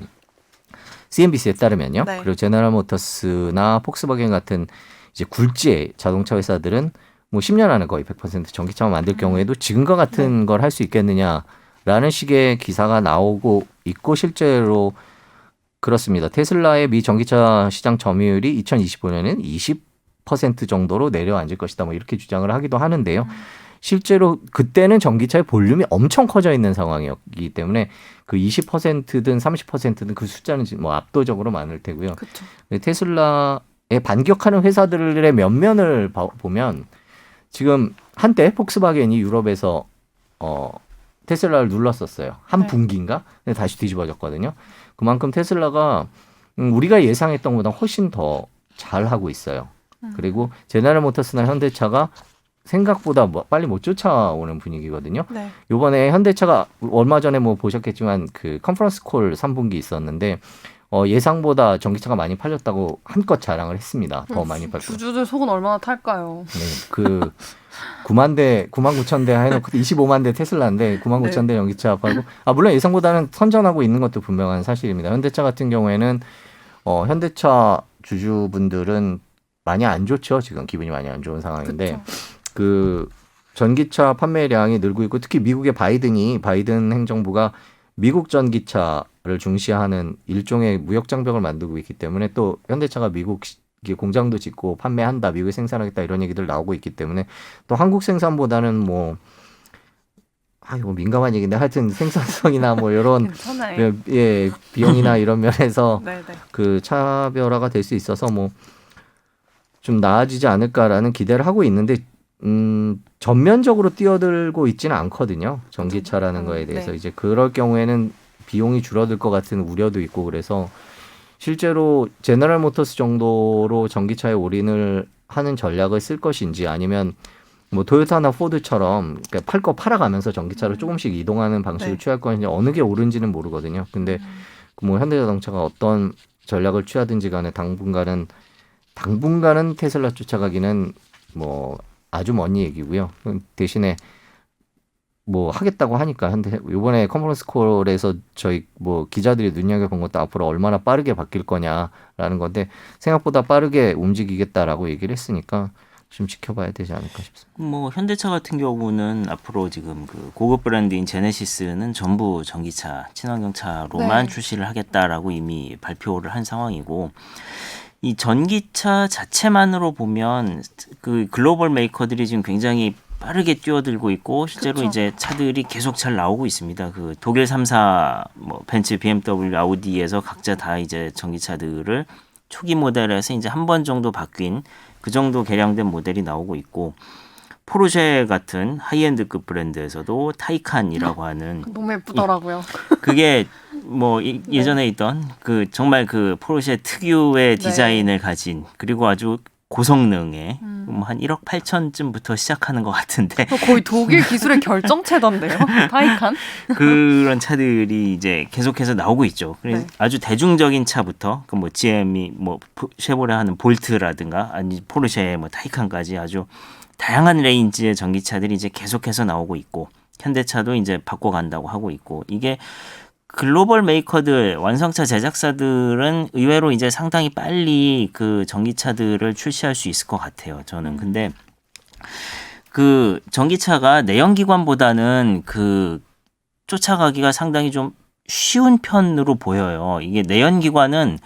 CNBC에 따르면요. 네. 그리고 제너럴 모터스나 폭스바겐 같은 이제 굴지의 자동차 회사들은 뭐 10년 안에 거의 100% 전기차만 만들 경우에도 지금과 같은 걸 할 수 있겠느냐라는 식의 기사가 나오고 있고 실제로 그렇습니다. 테슬라의 미 전기차 시장 점유율이 2025년에는 20% 정도로 내려앉을 것이다. 뭐 이렇게 주장을 하기도 하는데요. 실제로 그때는 전기차의 볼륨이 엄청 커져 있는 상황이었기 때문에 그 20%든 30%든 그 숫자는 뭐 압도적으로 많을 테고요. 그렇죠. 테슬라에 반격하는 회사들의 면면을 보면 지금 한때 폭스바겐이 유럽에서 테슬라를 눌렀었어요. 한 네. 분기인가? 근데 다시 뒤집어졌거든요. 그만큼 테슬라가 우리가 예상했던 것보다 훨씬 더 잘하고 있어요. 그리고 제너럴 모터스나 현대차가 생각보다 빨리 못 쫓아오는 분위기거든요. 네. 이번에 현대차가 얼마 전에 뭐 보셨겠지만 그 컨퍼런스 콜 3분기 있었는데 예상보다 전기차가 많이 팔렸다고 한껏 자랑을 했습니다. 더 많이 팔고. 주주들 속은 얼마나 탈까요? 네, 그 9만 9천 대 해놓고 25만 대 테슬라인데 9만 9천 대 전기차 팔고 물론 예상보다는 선전하고 있는 것도 분명한 사실입니다. 현대차 같은 경우에는 현대차 주주분들은 많이 안 좋죠. 지금 기분이 많이 안 좋은 상황인데 그쵸. 그 전기차 판매량이 늘고 있고 특히 미국의 바이든 행정부가 미국 전기차를 중시하는 일종의 무역 장벽을 만들고 있기 때문에 또 현대차가 미국 공장도 짓고 판매한다, 미국에 생산하겠다 이런 얘기들 나오고 있기 때문에 또 한국 생산보다는 뭐 민감한 얘기인데 하여튼 생산성이나 뭐 이런 괜찮아요. 비용이나 이런 면에서 네, 네. 그 차별화가 될 수 있어서 뭐 좀 나아지지 않을까라는 기대를 하고 있는데 전면적으로 뛰어들고 있지는 않거든요. 전기차라는 거에 대해서 네. 이제 그럴 경우에는 비용이 줄어들 것 같은 우려도 있고 그래서 실제로 제너럴 모터스 정도로 전기차에 올인을 하는 전략을 쓸 것인지 아니면 뭐 토요타나 포드처럼 그러니까 팔 거 팔아가면서 전기차로 조금씩 이동하는 방식을 네. 취할 것인지 어느 게 옳은지는 모르거든요. 근데 뭐 현대자동차가 어떤 전략을 취하든지 간에 당분간은 테슬라 쫓아가기는 뭐 아주 먼 얘기고요. 대신에 뭐 하겠다고 하니까 현대 이번에 컨퍼런스 콜에서 저희 뭐 기자들이 눈여겨본 것도 앞으로 얼마나 빠르게 바뀔 거냐라는 건데 생각보다 빠르게 움직이겠다라고 얘기를 했으니까 좀 지켜봐야 되지 않을까 싶습니다. 뭐 현대차 같은 경우는 앞으로 지금 그 고급 브랜드인 제네시스는 전부 전기차 친환경차로만 네. 출시를 하겠다라고 이미 발표를 한 상황이고 이 전기차 자체만으로 보면 그 글로벌 메이커들이 지금 굉장히 빠르게 뛰어들고 있고 실제로 그쵸. 이제 차들이 계속 잘 나오고 있습니다. 그 독일 3사 뭐 벤츠, BMW, 아우디에서 각자 다 이제 전기차들을 초기 모델에서 이제 한 번 정도 바뀐 그 정도 개량된 모델이 나오고 있고 포르쉐 같은 하이엔드급 브랜드에서도 타이칸이라고 하는 너무 예쁘더라고요. 그게 뭐 예전에 있던 그 정말 그 포르쉐 특유의 네. 디자인을 가진 그리고 아주 고성능의 뭐 한 1억 8천쯤부터 시작하는 것 같은데 거의 독일 기술의 결정체던데요. 타이칸? 그런 차들이 이제 계속해서 나오고 있죠. 그래서 네. 아주 대중적인 차부터 그 뭐 GM이 뭐 쉐보레 하는 볼트라든가 아니 포르쉐 뭐 타이칸까지 아주 다양한 레인지의 전기차들이 이제 계속해서 나오고 있고 현대차도 이제 바꿔간다고 하고 있고 이게 글로벌 메이커들 완성차 제작사들은 의외로 이제 상당히 빨리 그 전기차들을 출시할 수 있을 것 같아요. 저는 근데 그 전기차가 내연기관보다는 그 쫓아가기가 상당히 좀 쉬운 편으로 보여요. 이게 내연기관은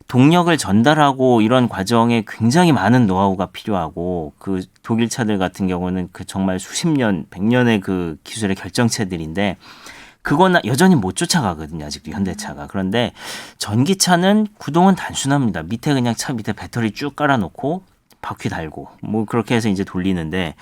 동력을 전달하고 이런 과정에 굉장히 많은 노하우가 필요하고 그 독일 차들 같은 경우는 그 정말 수십 년, 100년의 그 기술의 결정체들인데 그건 여전히 못 쫓아가거든요. 아직도 현대차가. 그런데 전기차는 구동은 단순합니다. 밑에 그냥 차 밑에 배터리 쭉 깔아놓고 바퀴 달고 뭐 그렇게 해서 이제 돌리는데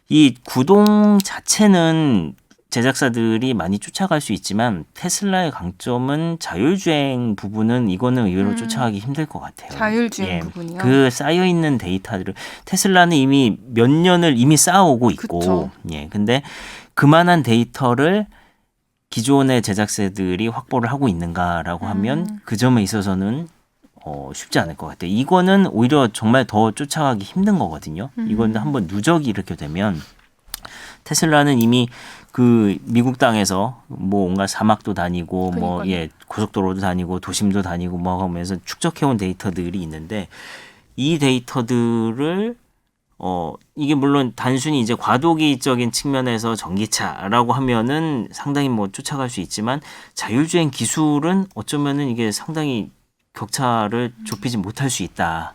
이 구동 자체는 제작사들이 많이 쫓아갈 수 있지만 테슬라의 강점은 자율주행 부분은 이거는 의외로 쫓아가기 힘들 것 같아요. 자율주행 부분이요? 그 쌓여있는 데이터들을 테슬라는 이미 몇 년을 이미 쌓아오고 있고 그쵸. 예, 근데 그만한 데이터를 기존의 제작사들이 확보를 하고 있는가라고 하면 그 점에 있어서는 쉽지 않을 것 같아요. 이거는 오히려 정말 더 쫓아가기 힘든 거거든요. 이건 한번 누적이 이렇게 되면 테슬라는 이미 그 미국 땅에서 뭐 온갖 사막도 다니고 뭐 그러니까요. 예 고속도로도 다니고 도심도 다니고 뭐 하면서 축적해온 데이터들이 있는데 이 데이터들을 이게 물론 단순히 이제 과도기적인 측면에서 전기차라고 하면은 상당히 뭐 쫓아갈 수 있지만 자율주행 기술은 어쩌면은 이게 상당히 격차를 좁히지 못할 수 있다.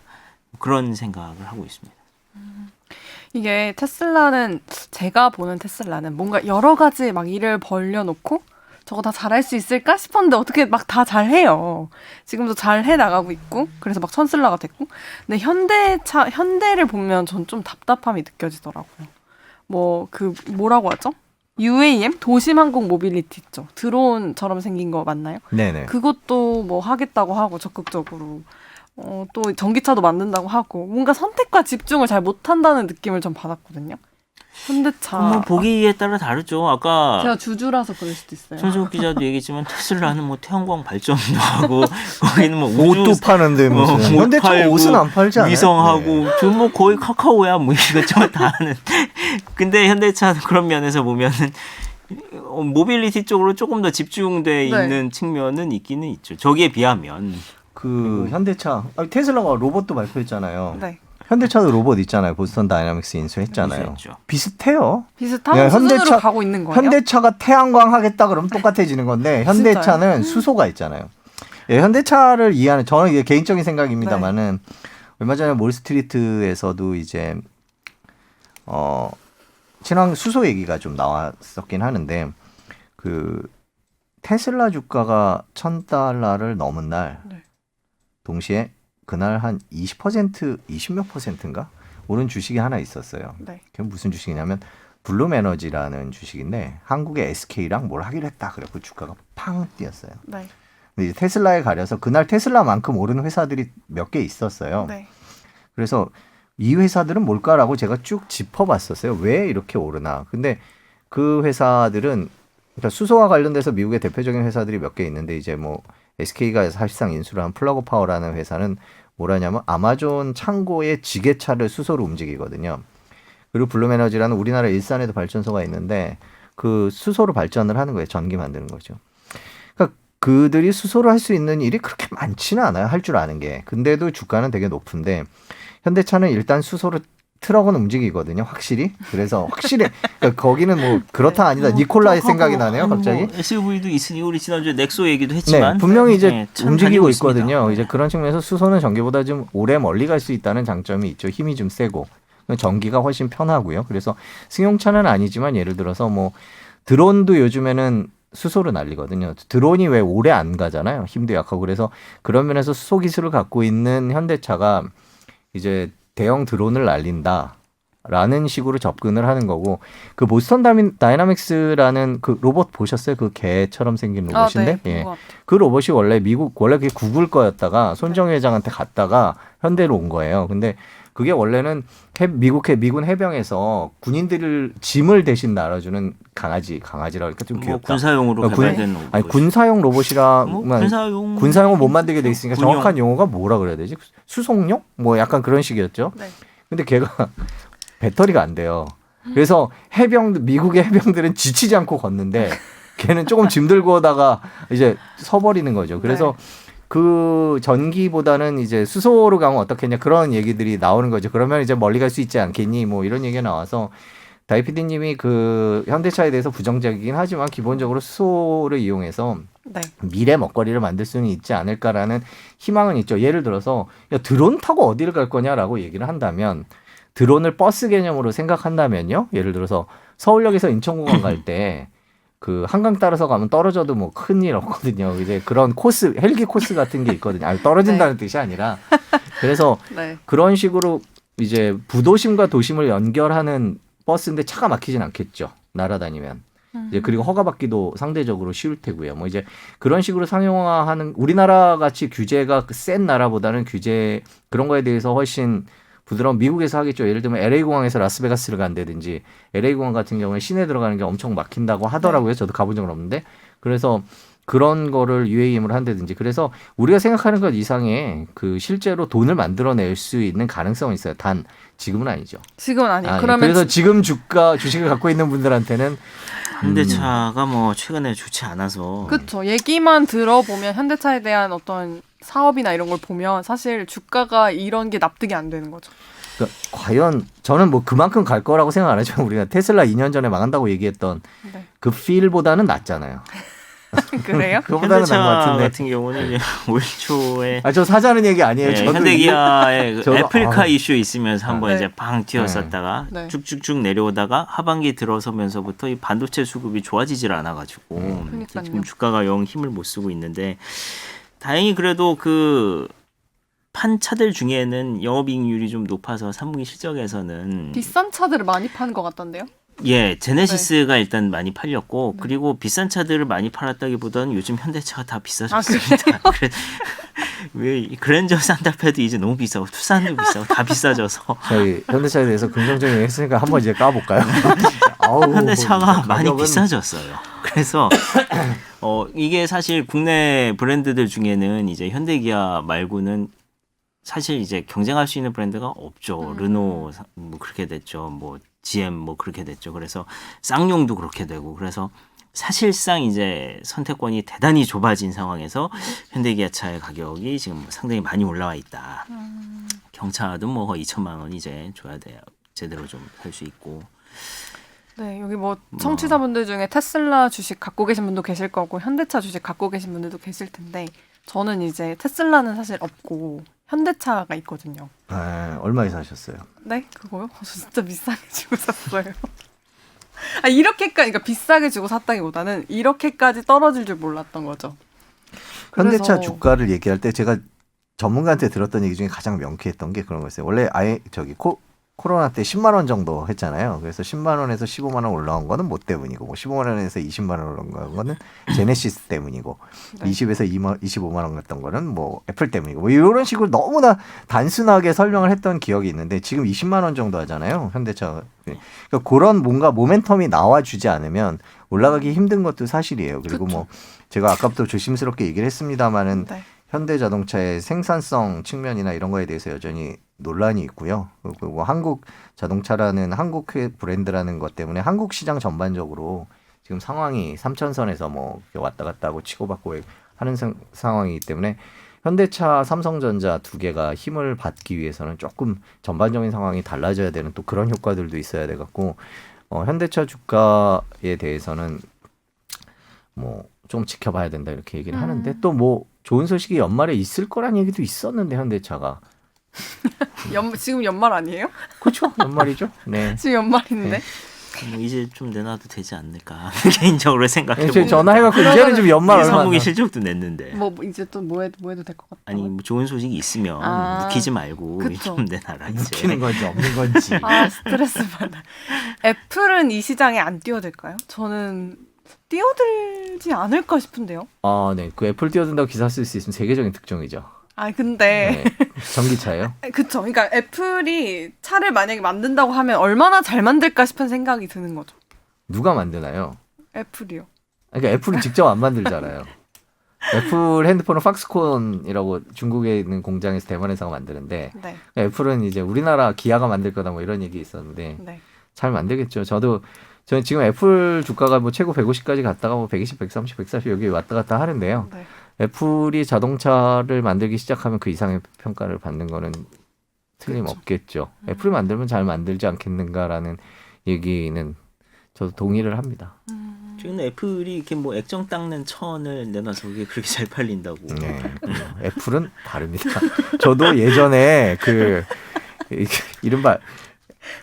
그런 생각을 하고 있습니다. 이게 테슬라는 제가 보는 테슬라는 뭔가 여러 가지 막 일을 벌려놓고 저거 다 잘할 수 있을까 싶었는데 어떻게 막 다 잘해요. 지금도 잘 해 나가고 있고 그래서 막 천슬라가 됐고 근데 현대를 보면 전 좀 답답함이 느껴지더라고요. 뭐 그 뭐라고 하죠? UAM 도심 항공 모빌리티 있죠. 드론처럼 생긴 거 맞나요? 네네. 그것도 뭐 하겠다고 하고 적극적으로 또 전기차도 만든다고 하고 뭔가 선택과 집중을 잘 못한다는 느낌을 좀 받았거든요. 현대차. 뭐 보기에 따라 다르죠. 아까 제가 주주라서 그럴 수도 있어요. 손정욱 기자도 얘기했지만 테슬라는 뭐 태양광 발전도 하고 거기는 뭐 옷도 파는데 무슨 옷 현대차 팔고 옷은 안 팔지 않아요? 위성하고 네. 저 뭐 거의 카카오야 뭐 이것저것 다 하는. 근데 현대차는 그런 면에서 보면은 모빌리티 쪽으로 조금 더 집중돼 네. 있는 측면은 있기는 있죠. 저기에 비하면 그 현대차 테슬라가 로봇도 발표했잖아요. 네. 현대차도 로봇 있잖아요. 보스턴 다이나믹스 인수했잖아요. 인수했죠. 비슷해요. 비슷한 야, 수준으로 가고 있는 거예요? 현대차가 태양광 하겠다 그러면 똑같아지는 건데 현대차는 수소가 있잖아요. 예, 현대차를 이해하는 저는 이게 개인적인 생각입니다만은 얼마 전에 몰스트리트에서도 이제 친환 수소 얘기가 좀 나왔었긴 하는데 그 테슬라 주가가 $1,000를 넘은 날 네. 동시에 그날 한 20%, 20몇 %인가 오른 주식이 하나 있었어요. 네. 그게 무슨 주식이냐면 블룸에너지라는 주식인데 한국의 SK랑 뭘 하기로 했다. 그래서 주가가 팡 뛰었어요. 네. 근데 이제 테슬라에 가려서 그날 테슬라만큼 오른 회사들이 몇 개 있었어요. 네. 그래서 이 회사들은 뭘까라고 제가 쭉 짚어봤었어요. 왜 이렇게 오르나. 근데 그 회사들은 그러니까 수소와 관련돼서 미국의 대표적인 회사들이 몇 개 있는데 이제 뭐 SK가 사실상 인수를 한 플러그 파워라는 회사는 뭐라냐면 아마존 창고의 지게차를 수소로 움직이거든요. 그리고 블룸에너지라는 우리나라 일산에도 발전소가 있는데 그 수소로 발전을 하는 거예요. 전기 만드는 거죠. 그러니까 그들이 수소로 할 수 있는 일이 그렇게 많지는 않아요. 할 줄 아는 게. 근데도 주가는 되게 높은데 현대차는 일단 수소로 트럭은 움직이거든요. 확실히. 그래서 확실히 그러니까 거기는 뭐 그렇다 아니다. 니콜라의 생각이 나네요. 갑자기. 뭐 SUV도 있으니 우리 지난주에 넥소 얘기도 했지만 네, 분명히 이제 네, 참 움직이고 다니고 있거든요. 있습니다. 이제 그런 측면에서 수소는 전기보다 좀 오래 멀리 갈 수 있다는 장점이 있죠. 힘이 좀 세고 전기가 훨씬 편하고요. 그래서 승용차는 아니지만 예를 들어서 뭐 드론도 요즘에는 수소로 날리거든요. 드론이 왜 오래 안 가잖아요. 힘도 약하고 그래서 그런 면에서 수소 기술을 갖고 있는 현대차가 이제 대형 드론을 날린다라는 식으로 접근을 하는 거고 그 보스턴 다이나믹스라는 그 로봇 보셨어요? 그 개처럼 생긴 로봇인데 네. 예. 그거 그 로봇이 원래 그게 구글 거였다가 손정희 회장한테 갔다가 현대로 온 거예요. 근데 그게 원래는 미군 해병에서 군인들을 짐을 대신 날아주는 강아지라 그러니까 좀 뭐 귀엽다. 군사용으로 개발된 아니 군사용 로봇이라 뭐 군사용은 군사용 못 만들게 돼 있으니까 군용. 정확한 용어가 뭐라 그래야 되지? 수송용? 뭐 약간 그런 식이었죠. 네. 근데 걔가 배터리가 안 돼요. 그래서 미국의 해병들은 지치지 않고 걷는데 걔는 조금 짐 들고 오다가 이제 서버리는 거죠. 그래서 그 전기보다는 이제 수소로 가면 어떻겠냐 그런 얘기들이 나오는 거죠. 그러면 이제 멀리 갈 수 있지 않겠니? 뭐 이런 얘기가 나와서 다이피디님이 그 현대차에 대해서 부정적이긴 하지만 기본적으로 수소를 이용해서 네. 미래 먹거리를 만들 수는 있지 않을까라는 희망은 있죠. 예를 들어서 야, 드론 타고 어디를 갈 거냐라고 얘기를 한다면 드론을 버스 개념으로 생각한다면요. 예를 들어서 서울역에서 인천공항 갈 때 그 한강 따라서 가면 떨어져도 뭐 큰일 없거든요. 이제 그런 코스, 헬기 코스 같은 게 있거든요. 아니, 떨어진다는 뜻이 아니라 그래서 네. 그런 식으로 이제 부도심과 도심을 연결하는 버스인데 차가 막히진 않겠죠. 날아다니면. 이제 그리고 허가받기도 상대적으로 쉬울 테고요. 뭐 이제 그런 식으로 상용화하는 우리나라 같이 규제가 센 나라보다는 규제 그런 거에 대해서 훨씬 부드러운 미국에서 하겠죠. 예를 들면 LA 공항에서 라스베가스를 간다든지 LA 공항 같은 경우에 시내 들어가는 게 엄청 막힌다고 하더라고요. 저도 가본 적은 없는데 그래서 그런 거를 UAM으로 한다든지 그래서 우리가 생각하는 것 이상의 그 실제로 돈을 만들어낼 수 있는 가능성은 있어요. 단 지금은 아니죠. 지금은 아니에요. 아니, 그러면 그래서 지금 주식을 갖고 있는 분들한테는 현대차가 뭐 최근에 좋지 않아서 그렇죠. 얘기만 들어보면 현대차에 대한 어떤 사업이나 이런 걸 보면 사실 주가가 이런 게 납득이 안 되는 거죠. 그러니까 과연 저는 뭐 그만큼 갈 거라고 생각 안 하지만 우리가 테슬라 2년 전에 망한다고 얘기했던 네. 그 필보다는 낫잖아요. 그래요? 그거보다는 현대차 나은 것 같은데. 같은 경우는 이제 올 초에 아, 저 사자는 얘기 아니에요. 네, 저도 현대기아의 그 저도- 애플카 아. 이슈 있으면서 한번 네. 이제 팡 튀었었다가 네. 쭉쭉쭉 내려오다가 하반기 들어서면서부터 이 반도체 수급이 좋아지질 않아가지고 그러니까요. 지금 주가가 영 힘을 못 쓰고 있는데 다행히 그래도 그 판 차들 중에는 영업이익률이 좀 높아서 3분기 실적에서는 비싼 차들을 많이 파는 것 같던데요? 예 제네시스가 일단 많이 팔렸고 그리고 비싼 차들을 많이 팔았다기보다는 요즘 현대차가 다 비싸졌습니다. 왜 그랜저 산타페도 이제 너무 비싸고 투싼도 비싸고 다 비싸져서 저희 현대차에 대해서 긍정적인 얘기 했으니까 한번 이제 까볼까요? 아우, 현대차가 많이 가격은 비싸졌어요. 그래서 이게 사실 국내 브랜드들 중에는 이제 현대기아 말고는 사실 이제 경쟁할 수 있는 브랜드가 없죠. 르노 뭐 그렇게 됐죠. 뭐 GM 뭐 그렇게 됐죠. 그래서 쌍용도 그렇게 되고 그래서 사실상 이제 선택권이 대단히 좁아진 상황에서 현대기아차의 가격이 지금 상당히 많이 올라와 있다. 경차도 뭐 거의 2천만 원 이제 줘야 돼요. 제대로 좀 살 수 있고. 네, 여기 뭐 청취자분들 중에 테슬라 주식 갖고 계신 분도 계실 거고 현대차 주식 갖고 계신 분들도 계실 텐데 저는 이제 테슬라는 사실 없고 현대차가 있거든요. 아, 얼마에 사셨어요? 네, 그거요? 저 진짜 비싸게 주고 샀어요. 아, 이렇게까지 그러니까 비싸게 주고 샀다기보다는 이렇게까지 떨어질 줄 몰랐던 거죠. 현대차 그래서- 주가를 얘기할 때 제가 전문가한테 들었던 얘기 중에 가장 명쾌했던 게 그런 거였어요. 원래 아예 코로나 때 10만 원 정도 했잖아요. 그래서 10만 원에서 15만 원 올라온 거는 뭐 때문이고, 뭐 15만 원에서 20만 원 올라온 거는 제네시스 때문이고, 네. 20에서 25만 원 갔던 거는 뭐 애플 때문이고, 뭐 이런 식으로 너무나 단순하게 설명을 했던 기억이 있는데, 지금 20만 원 정도 하잖아요. 현대차. 그러니까 그런 뭔가 모멘텀이 나와주지 않으면 올라가기 힘든 것도 사실이에요. 그리고 그쵸. 뭐 제가 아까부터 조심스럽게 얘기를 했습니다만은 네. 현대자동차의 생산성 측면이나 이런 거에 대해서 여전히 논란이 있고요. 그리고 한국 자동차라는 한국 브랜드라는 것 때문에 한국 시장 전반적으로 지금 상황이 3천선에서 뭐 왔다 갔다 하고 치고받고 하는 상황이기 때문에 현대차, 삼성전자 두 개가 힘을 받기 위해서는 조금 전반적인 상황이 달라져야 되는 또 그런 효과들도 있어야 돼 갖고 현대차 주가에 대해서는 뭐 좀 지켜봐야 된다 이렇게 얘기를 하는데, 또 뭐 좋은 소식이 연말에 있을 거란 얘기도 있었는데 현대차가 지금 연말 아니에요? 그렇죠, 연말이죠. 네. 지금 연말인데. 뭐 이제 좀 내놔도 되지 않을까 개인적으로 생각해 이제 보면. 전화해갖고 이제는 좀 연말 얼마 안 선무기 남- 실적도 냈는데. 뭐 이제 또 뭐 해도 될 것 같다. 아니 뭐 좋은 소식이 있으면 아, 묵히지 말고 그쵸. 좀 내놔라 이제. 묵히는 건지 없는 건지. 아, 스트레스 받아. 애플은 이 시장에 안 뛰어들까요? 저는 뛰어들지 않을까 싶은데요. 아, 네. 그 애플 뛰어든다고 기사 쓸 수 있으면 세계적인 특종이죠. 아, 근데 네. 전기차예요? 그쵸. 그러니까 애플이 차를 만약에 만든다고 하면 얼마나 잘 만들까 싶은 생각이 드는 거죠. 누가 만드나요? 애플이요. 그러니까 애플은 직접 안 만들잖아요. 애플 핸드폰은 fak스콘이라고 중국에 있는 공장에서 대만 회사가 만드는데, 네. 애플은 이제 우리나라 기아가 만들 거다 뭐 이런 얘기 있었는데 네. 잘 만들겠죠. 저는 지금 애플 주가가 뭐 최고 150까지 갔다가 뭐 120, 130, 140 여기 왔다 갔다 하는데요. 네. 애플이 자동차를 만들기 시작하면 그 이상의 평가를 받는 거는 틀림없겠죠. 애플이 만들면 잘 만들지 않겠는가라는 얘기는 저도 동의를 합니다. 최근에 애플이 이렇게 뭐 액정 닦는 천을 내놔서 그게 그렇게 잘 팔린다고. 네, 애플은 다릅니다. 저도 예전에 이른바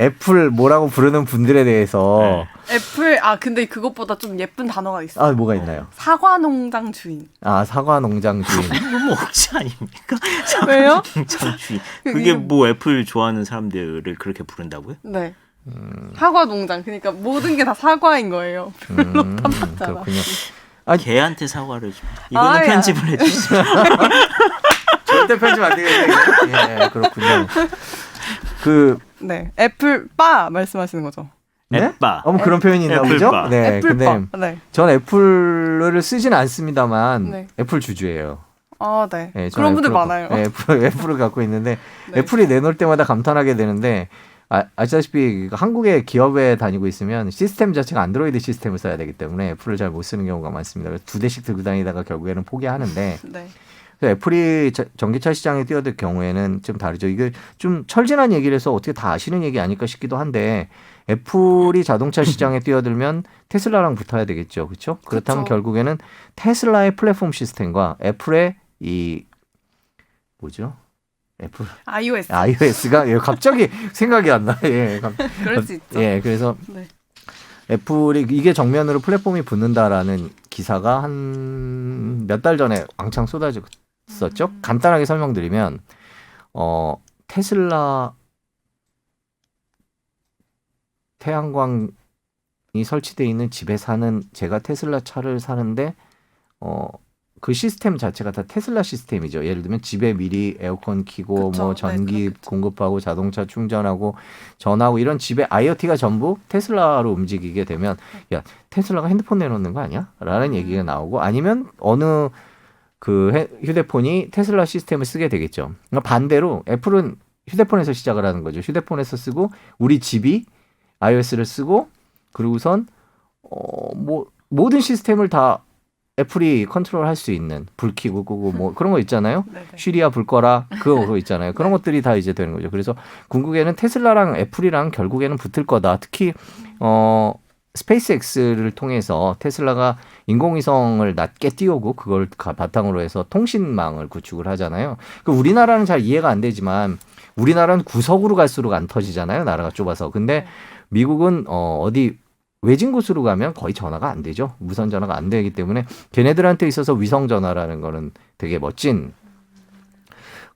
애플 뭐라고 부르는 분들에 대해서 애플 근데 그것보다 좀 예쁜 단어가 있어요. 아 뭐가 있나요? 사과 농장 주인. 아 사과 농장 주인. 너무 억지 아닙니까? 왜요? 농장 주인. 그게 뭐 애플 좋아하는 사람들을 그렇게 부른다고요? 네. 사과 농장. 그러니까 모든 게 다 사과인 거예요. 별로 탐났잖아. 그렇군요. 걔한테 사과를 좀. 이거는 아야. 편집을 해주시죠. 절대 편집 안 되겠네요. 예, 그렇군요. 네. 애플 바 말씀하시는 거죠. 네? 애빠. 그런 표현이 있나 보죠? 애플바. 네, 애플 근데 바. 네. 전 애플을 쓰지는 않습니다만 네. 애플 주주예요. 아, 네. 네, 그런 분들 애플을 많아요. 네, 애플을 갖고 있는데 네. 애플이 내놓을 때마다 감탄하게 되는데 아시다시피 한국의 기업에 다니고 있으면 시스템 자체가 안드로이드 시스템을 써야 되기 때문에 애플을 잘 못 쓰는 경우가 많습니다. 그래서 2대씩 들고 다니다가 결국에는 포기하는데 네. 그래서 애플이 전기차 시장에 뛰어들 경우에는 좀 다르죠. 이게 좀 철진한 얘기를 해서 어떻게 다 아시는 얘기 아닐까 싶기도 한데 애플이 자동차 시장에 뛰어들면 테슬라랑 붙어야 되겠죠. 그렇죠? 그렇다면 그쵸. 결국에는 테슬라의 플랫폼 시스템과 애플의 이 뭐죠? 애플 iOS가 갑자기 생각이 안 나. 예. 그럴 수 있죠. 예. 그래서 네. 애플이 이게 정면으로 플랫폼이 붙는다라는 기사가 한 몇 달 전에 왕창 쏟아졌었죠. 간단하게 설명드리면 테슬라 태양광이 설치되어 있는 집에 사는 제가 테슬라 차를 사는데 그 시스템 자체가 다 테슬라 시스템이죠. 예를 들면 집에 미리 에어컨 켜고 그쵸. 뭐 네, 전기 그렇겠죠. 공급하고 자동차 충전하고 전화하고 이런 집에 IoT가 전부 테슬라로 움직이게 되면 야 테슬라가 핸드폰 내놓는 거 아니야? 라는 얘기가 나오고 아니면 어느 그 휴대폰이 테슬라 시스템을 쓰게 되겠죠. 그러니까 반대로 애플은 휴대폰에서 시작을 하는 거죠. 휴대폰에서 쓰고 우리 집이 iOS를 쓰고 그리고선 뭐 모든 시스템을 다 애플이 컨트롤할 수 있는 불 켜고 끄고 뭐 그런 거 있잖아요. 네네. 쉬리야 불 꺼라 그거 있잖아요. 그런 것들이 다 이제 되는 거죠. 그래서 궁극에는 테슬라랑 애플이랑 결국에는 붙을 거다. 특히 스페이스X를 통해서 테슬라가 인공위성을 낮게 띄우고 그걸 바탕으로 해서 통신망을 구축을 하잖아요. 그 우리나라는 잘 이해가 안 되지만 우리나라는 구석으로 갈수록 안 터지잖아요. 나라가 좁아서. 근데 미국은 어디 외진 곳으로 가면 거의 전화가 안 되죠. 무선 전화가 안 되기 때문에 걔네들한테 있어서 위성 전화라는 거는 되게 멋진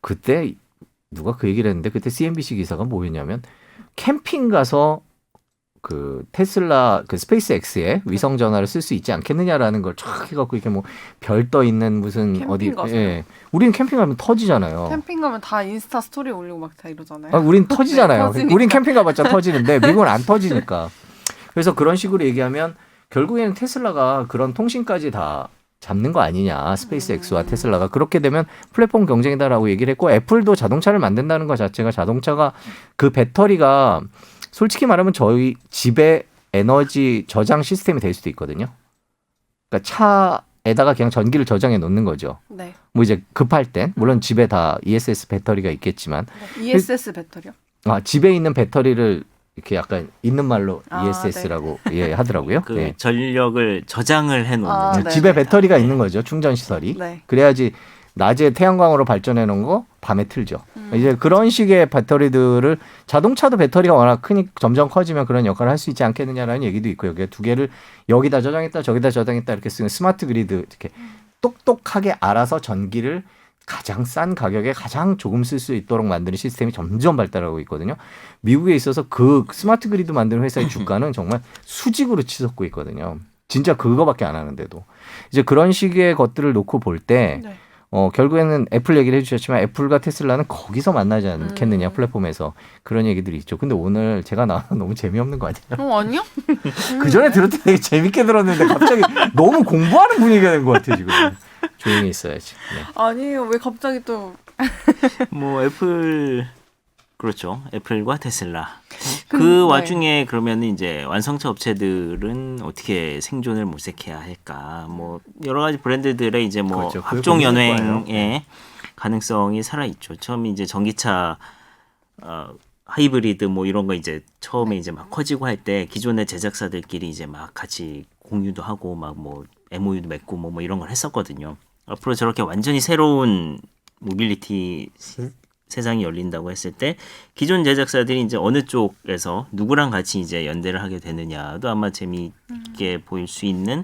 그때 누가 그 얘기를 했는데 그때 CNBC 기사가 뭐였냐면 캠핑 가서 그 테슬라 그 스페이스 X에 위성 전화를 쓸 수 있지 않겠느냐라는 걸 쫙 해갖고 이렇게 뭐 별 떠 있는 무슨 캠핑 어디 가서요? 예 우리는 캠핑 가면 터지잖아요. 캠핑 가면 다 인스타 스토리 올리고 막 다 이러잖아요. 아, 우린 터지잖아요. 네, 터지니까. 우린 캠핑 가봤자 터지는데 미국은 안 터지니까. 그래서 그런 식으로 얘기하면 결국에는 테슬라가 그런 통신까지 다 잡는 거 아니냐. 스페이스 X와 테슬라가. 그렇게 되면 플랫폼 경쟁이다라고 얘기를 했고 애플도 자동차를 만든다는 것 자체가 자동차가 그 배터리가 솔직히 말하면 저희 집에 에너지 저장 시스템이 될 수도 있거든요. 그러니까 차에다가 그냥 전기를 저장해 놓는 거죠. 네. 뭐 이제 급할 땐 물론 집에 다 ESS 배터리가 있겠지만 ESS 배터리요? 집에 있는 배터리를 이렇게 약간 있는 말로 아, ESS라고 하더라고요. 그 네. 전력을 저장을 해놓는. 아, 네. 집에 배터리가 있는 거죠. 충전 시설이. 네. 그래야지 낮에 태양광으로 발전해 놓은 거 밤에 틀죠. 이제 그런 식의 배터리들을 자동차도 배터리가 워낙 크니 점점 커지면 그런 역할을 할 수 있지 않겠느냐라는 얘기도 있고요. 여기 두 개를 여기다 저장했다 저기다 저장했다 이렇게 쓰는 스마트 그리드 이렇게 똑똑하게 알아서 전기를 가장 싼 가격에 가장 조금 쓸 수 있도록 만드는 시스템이 점점 발달하고 있거든요. 미국에 있어서 그 스마트 그리드 만드는 회사의 주가는 정말 수직으로 치솟고 있거든요. 진짜 그거밖에 안 하는데도. 이제 그런 식의 것들을 놓고 볼 때 네. 결국에는 애플 얘기를 해주셨지만 애플과 테슬라는 거기서 만나지 않겠느냐 플랫폼에서 그런 얘기들이 있죠. 근데 오늘 제가 나와서 너무 재미없는 거 아니에요? 아니요? 그 전에 들을 때 되게 재밌게 들었는데 갑자기 너무 공부하는 분위기가 된 것 같아요 지금. 조용히 있어야지. 네. 아니에요. 왜 갑자기 또 뭐 애플 그렇죠. 애플과 테슬라. 그 네. 와중에 그러면 이제 완성차 업체들은 어떻게 생존을 모색해야 할까? 뭐 여러 가지 브랜드들의 이제 뭐 그렇죠. 그게 합종 고민일 연행의 가능성이 살아 있죠. 처음에 이제 전기차 하이브리드 뭐 이런 거 이제 처음에 이제 막 커지고 할 때 기존의 제작사들끼리 이제 막 같이 공유도 하고 막 뭐 MOU도 맺고 뭐 이런 걸 했었거든요. 앞으로 저렇게 완전히 새로운 모빌리티 세상이 열린다고 했을 때 기존 제작사들이 이제 어느 쪽에서 누구랑 같이 이제 연대를 하게 되느냐도 아마 재미있게 보일 수 있는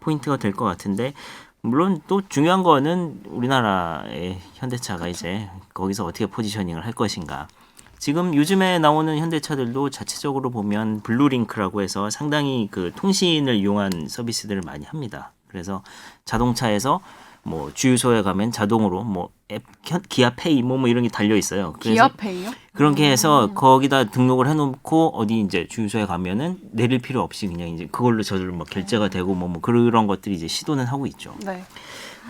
포인트가 될 것 같은데 물론 또 중요한 거는 우리나라의 현대차가 이제 거기서 어떻게 포지셔닝을 할 것인가. 지금 요즘에 나오는 현대차들도 자체적으로 보면 블루링크라고 해서 상당히 그 통신을 이용한 서비스들을 많이 합니다. 그래서 자동차에서 뭐 주유소에 가면 자동으로 뭐 앱, 기아페이 뭐 이런 게 달려 있어요. 그래서 기아페이요? 그렇게 해서 거기다 등록을 해놓고 어디 이제 주유소에 가면은 내릴 필요 없이 그냥 이제 그걸로 저절로 뭐 결제가 되고 뭐 그런 것들이 이제 시도는 하고 있죠. 네.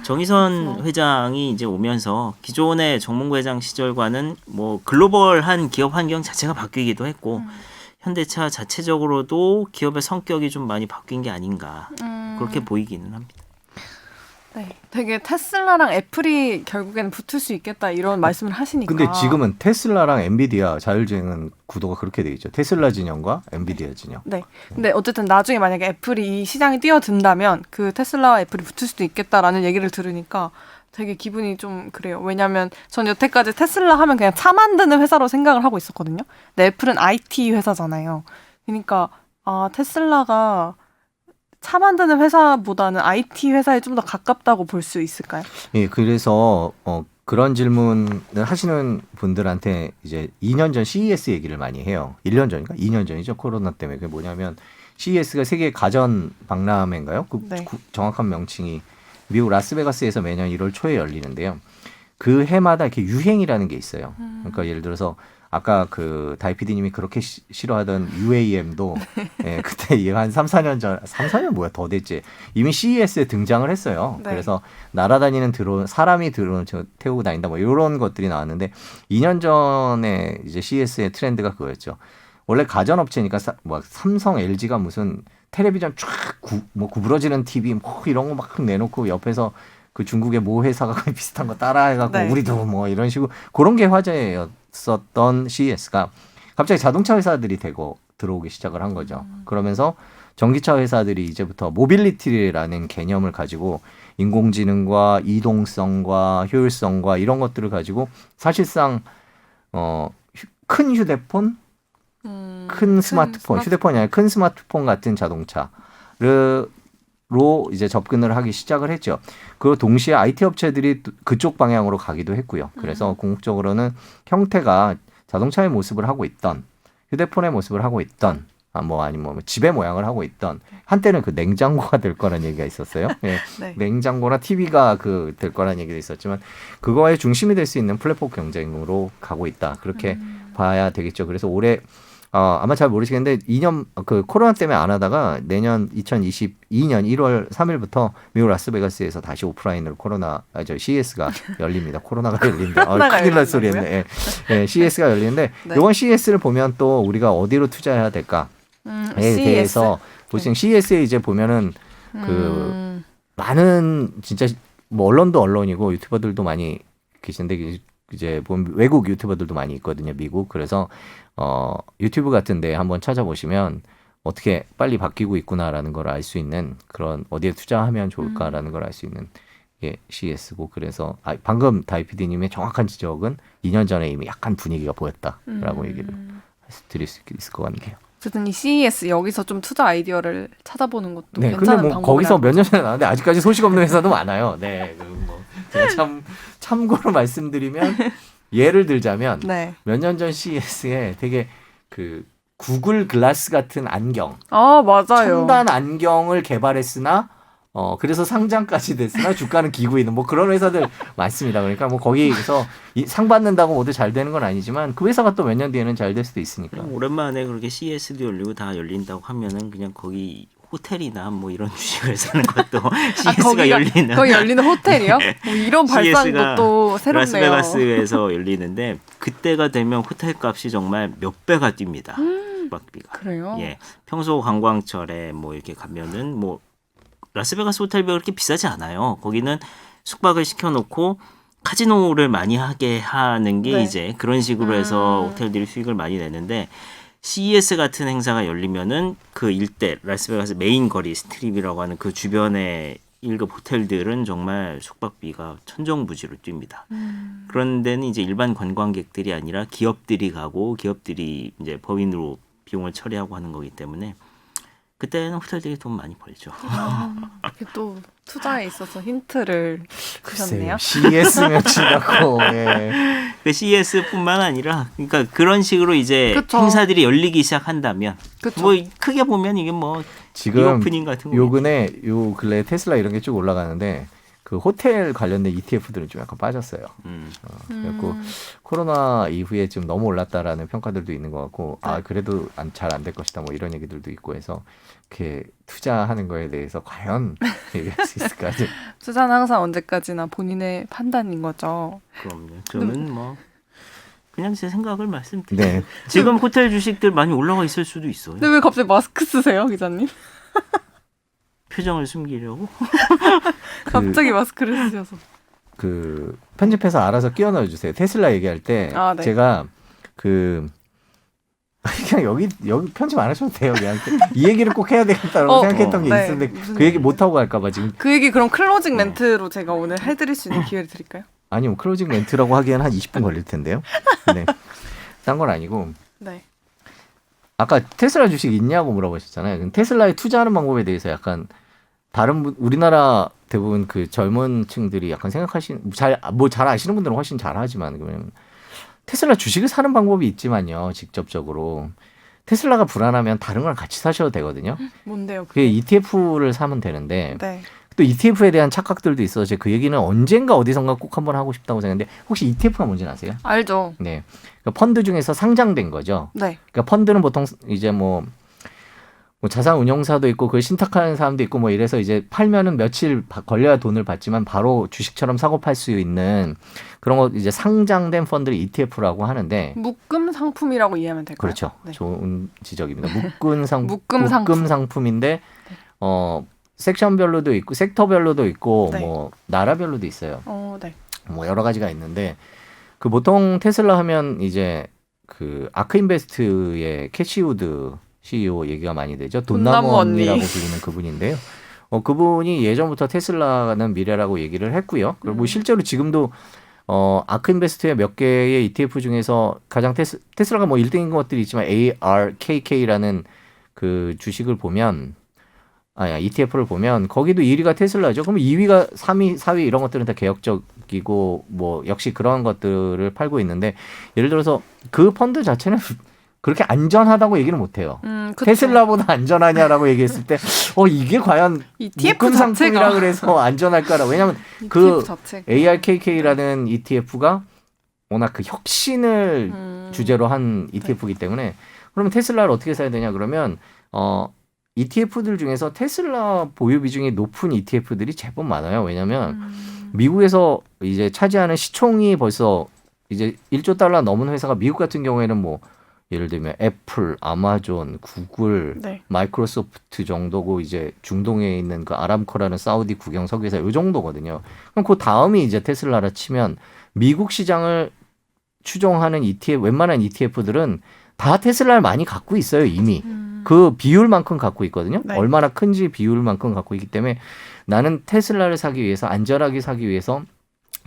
정의선 회장이 이제 오면서 기존의 정몽구 회장 시절과는 뭐 글로벌한 기업 환경 자체가 바뀌기도 했고 현대차 자체적으로도 기업의 성격이 좀 많이 바뀐 게 아닌가 그렇게 보이기는 합니다. 네. 되게 테슬라랑 애플이 결국에는 붙을 수 있겠다 이런 말씀을 하시니까. 근데 지금은 테슬라랑 엔비디아 자율주행은 구도가 그렇게 돼 있죠. 테슬라 진영과 엔비디아 진영. 네. 근데 어쨌든 나중에 만약에 애플이 이 시장에 뛰어든다면 그 테슬라와 애플이 붙을 수도 있겠다라는 얘기를 들으니까 되게 기분이 좀 그래요. 왜냐하면 전 여태까지 테슬라 하면 그냥 차 만드는 회사로 생각을 하고 있었거든요. 근데 애플은 IT 회사잖아요. 그러니까 테슬라가 차 만드는 회사보다는 IT 회사에 좀 더 가깝다고 볼 수 있을까요? 예, 그래서 그런 질문을 하시는 분들한테 이제 2년 전 CES 얘기를 많이 해요. 1년 전인가? 2년 전이죠. 코로나 때문에. 그게 뭐냐면 CES가 세계 가전 박람회인가요? 네. 정확한 명칭이 미국 라스베가스에서 매년 1월 초에 열리는데요. 그 해마다 이렇게 유행이라는 게 있어요. 그러니까 예를 들어서 아까 그 다이 PD님이 그렇게 싫어하던 UAM도 예, 그때 한 3, 4년 전, 3, 4년 뭐야 더 됐지. 이미 CES에 등장을 했어요. 네. 그래서 날아다니는 드론, 사람이 드론 태우고 다닌다 뭐 이런 것들이 나왔는데 2년 전에 이제 CES의 트렌드가 그거였죠. 원래 가전업체니까 뭐 삼성, LG가 무슨 텔레비전 쫙 구부러지는 TV 뭐 이런 거 막 내놓고 옆에서 그 중국의 모 회사가 거의 비슷한 거 따라해갖고 네. 우리도 뭐 이런 식으로 그런 게 화제였었던 CES가 갑자기 자동차 회사들이 들어오기 시작을 한 거죠. 그러면서 전기차 회사들이 이제부터 모빌리티라는 개념을 가지고 인공지능과 이동성과 효율성과 이런 것들을 가지고 사실상 큰 휴대폰, 큰 스마트폰, 휴대폰이 아니라 큰 스마트폰 같은 자동차를 이제 접근을 하기 시작을 했죠. 그 동시에 IT 업체들이 그쪽 방향으로 가기도 했고요. 그래서 궁극적으로는 형태가 자동차의 모습을 하고 있던, 휴대폰의 모습을 하고 있던, 아니면 집의 모양을 하고 있던, 한때는 그 냉장고가 될 거란 얘기가 있었어요. 예. 네. 냉장고나 TV가 될 거란 얘기도 있었지만 그거의 중심이 될 수 있는 플랫폼 경쟁으로 가고 있다. 그렇게 봐야 되겠죠. 그래서 올해 아마 잘 모르시겠는데 2년 그 코로나 때문에 안 하다가 내년 2022년 1월 3일부터 미국 라스베가스에서 다시 오프라인으로 CES가 열립니다. 코로나가 열린다. 큰일 날 소리 했네. 예, CES가 열리는데 네. 이번 CES를 보면 또 우리가 어디로 투자해야 될까에 대해서 보시면 CES에 이제 보면은 그 많은 진짜 뭐 언론도 언론이고 유튜버들도 많이 계신데 이제 보면 외국 유튜버들도 많이 있거든요. 미국. 그래서 유튜브 같은 데 한번 찾아보시면 어떻게 빨리 바뀌고 있구나라는 걸 알 수 있는 그런 어디에 투자하면 좋을까라는 걸 알 수 있는 게 CES고 그래서 방금 다이피디님의 정확한 지적은 2년 전에 이미 약간 분위기가 보였다라고 얘기를 드릴 수 있을 것 같네요. 어쨌든 이 CES 여기서 좀 투자 아이디어를 찾아보는 것도 네, 근데 괜찮은 뭐 방법이라는 거기서 몇 년 거죠. 전에 나왔는데 아직까지 소식 없는 회사도 많아요. 네, 제가 참고로 말씀드리면 예를 들자면 네. 몇 년 전 CES에 되게 그 구글 글라스 같은 안경, 맞아요. 첨단 안경을 개발했으나 그래서 상장까지 됐으나 주가는 기고 있는 뭐 그런 회사들 많습니다. 그러니까 뭐 거기서 상 받는다고 모두 잘 되는 건 아니지만 그 회사가 또 몇 년 뒤에는 잘 될 수도 있으니까. 오랜만에 그렇게 CES도 열리고 다 열린다고 하면은 그냥 거기 호텔이나 뭐 이런 주식을 사는 것도 CES가 열리는 거기 열리는 호텔이요? 뭐 이런 발상도 CES가 또 새롭네요. 라스베가스에서 열리는데 그때가 되면 호텔 값이 정말 몇 배가 뜁니다. 숙박비가. 그래요? 예. 평소 관광철에 뭐 이렇게 가면은 뭐 라스베가스 호텔비가 그렇게 비싸지 않아요. 거기는 숙박을 시켜놓고 카지노를 많이 하게 하는 게 네. 이제 그런 식으로 해서 호텔들이 수익을 많이 내는데 CES 같은 행사가 열리면은 그 일대 라스베가스 메인 거리 스트립이라고 하는 그 주변의 1급 호텔들은 정말 숙박비가 천정부지로 뜁니다. 그런 데는 이제 일반 관광객들이 아니라 기업들이 가고 기업들이 이제 법인으로 비용을 처리하고 하는 거기 때문에 그때는 호텔들이 돈 많이 벌죠. 이렇게 또 투자에 있어서 힌트를 주셨네요. CES면 지나고. 예. 그 CES뿐만 아니라 그러니까 그런 식으로 이제 그쵸. 행사들이 열리기 시작한다면 그쵸. 뭐 크게 보면 이게 뭐 지금 리오프닝 같은 거 요 근래 테슬라 이런 게 쭉 올라가는데 그 호텔 관련된 ETF들은 좀 약간 빠졌어요. 그래갖고 코로나 이후에 좀 너무 올랐다라는 평가들도 있는 것 같고 그래도 잘 안 될 것이다 뭐 이런 얘기들도 있고 해서 이렇게 투자하는 거에 대해서 과연 얘기할 수 있을까? 투자는 항상 언제까지나 본인의 판단인 거죠. 그럼요. 저는 뭐 그냥 제 생각을 말씀드려요. 네. 지금 호텔 주식들 많이 올라가 있을 수도 있어요. 근데 왜 갑자기 마스크 쓰세요, 기자님? 표정을 숨기려고. 갑자기 마스크를 쓰셔서. 그 편집해서 알아서 끼워 넣어 주세요. 테슬라 얘기할 때 네. 제가 그냥 여기 편집 안 하셔도 돼요. 그냥 이 얘기를 꼭 해야 되겠다고 생각했던 게 네. 있었는데 무슨 그 얘기 못 하고 갈까봐 지금. 그 얘기 그럼 클로징 멘트로 제가 오늘 해드릴 수 있는 기회를 드릴까요? 아니요, 클로징 멘트라고 하기엔 한 20분 걸릴 텐데요. 네, 딴 건 아니고. 네. 아까 테슬라 주식 있냐고 물어보셨잖아요. 테슬라에 투자하는 방법에 대해서 약간 우리나라 대부분 그 젊은 층들이 약간 잘 아시는 분들은 훨씬 잘 하지만 그러면 테슬라 주식을 사는 방법이 있지만요. 직접적으로 테슬라가 불안하면 다른 걸 같이 사셔도 되거든요. 뭔데요? 그게 ETF를 사면 되는데 네. 또 ETF에 대한 착각들도 있어서 제가 그 얘기는 언젠가 어디선가 꼭 한번 하고 싶다고 생각했는데 혹시 ETF가 뭔지는 아세요? 알죠. 네. 그러니까 펀드 중에서 상장된 거죠. 네. 그러니까 펀드는 보통 이제 뭐 자산 운용사도 있고 그걸 신탁하는 사람도 있고 뭐 이래서 이제 팔면은 며칠 걸려야 돈을 받지만 바로 주식처럼 사고 팔 수 있는 그런 거 이제 상장된 펀드를 ETF라고 하는데 묶음 상품이라고 이해하면 될까요? 그렇죠. 네. 좋은 지적입니다. 묶음 상품. 상품인데 섹션별로도 있고 섹터별로도 있고 네. 뭐 나라별로도 있어요. 네. 뭐 여러 가지가 있는데 그 보통 테슬라 하면 이제 그 아크인베스트의 캐시우드 CEO 얘기가 많이 되죠. 돈나무 언니라고 불리는 그분인데요. 그분이 예전부터 테슬라는 미래라고 얘기를 했고요. 그리고 뭐 실제로 지금도 아크인베스트의 몇 개의 ETF 중에서 가장 테슬라가 뭐 1등인 것들이 있지만 ARKK라는 그 주식을 보면 ETF를 보면 거기도 1위가 테슬라죠. 그럼 2위가 3위, 4위 이런 것들은 다 개혁적이고 뭐 역시 그런 것들을 팔고 있는데 예를 들어서 그 펀드 자체는 그렇게 안전하다고 얘기는 못해요. 그쵸. 테슬라보다 안전하냐라고 얘기했을 때 이게 과연 ETF 묶음 상품이라 자체가 그래서 안전할까라. 왜냐하면 ETF 그 자체가. ARKK라는 ETF가 워낙 그 혁신을 주제로 한 ETF이기 때문에 그러면 테슬라를 어떻게 사야 되냐 그러면 ETF들 중에서 테슬라 보유 비중이 높은 ETF들이 제법 많아요. 왜냐하면 미국에서 이제 차지하는 시총이 벌써 이제 1조 달러 넘은 회사가 미국 같은 경우에는 뭐 예를 들면 애플, 아마존, 구글, 네. 마이크로소프트 정도고 이제 중동에 있는 그 아람코라는 사우디 국영 석유회사 요 정도거든요. 그럼 그 다음이 이제 테슬라라 치면 미국 시장을 추종하는 ETF 웬만한 ETF들은 다 테슬라를 많이 갖고 있어요 이미. 그 비율만큼 갖고 있거든요. 네. 얼마나 큰지 비율만큼 갖고 있기 때문에 나는 테슬라를 사기 위해서 안전하게 사기 위해서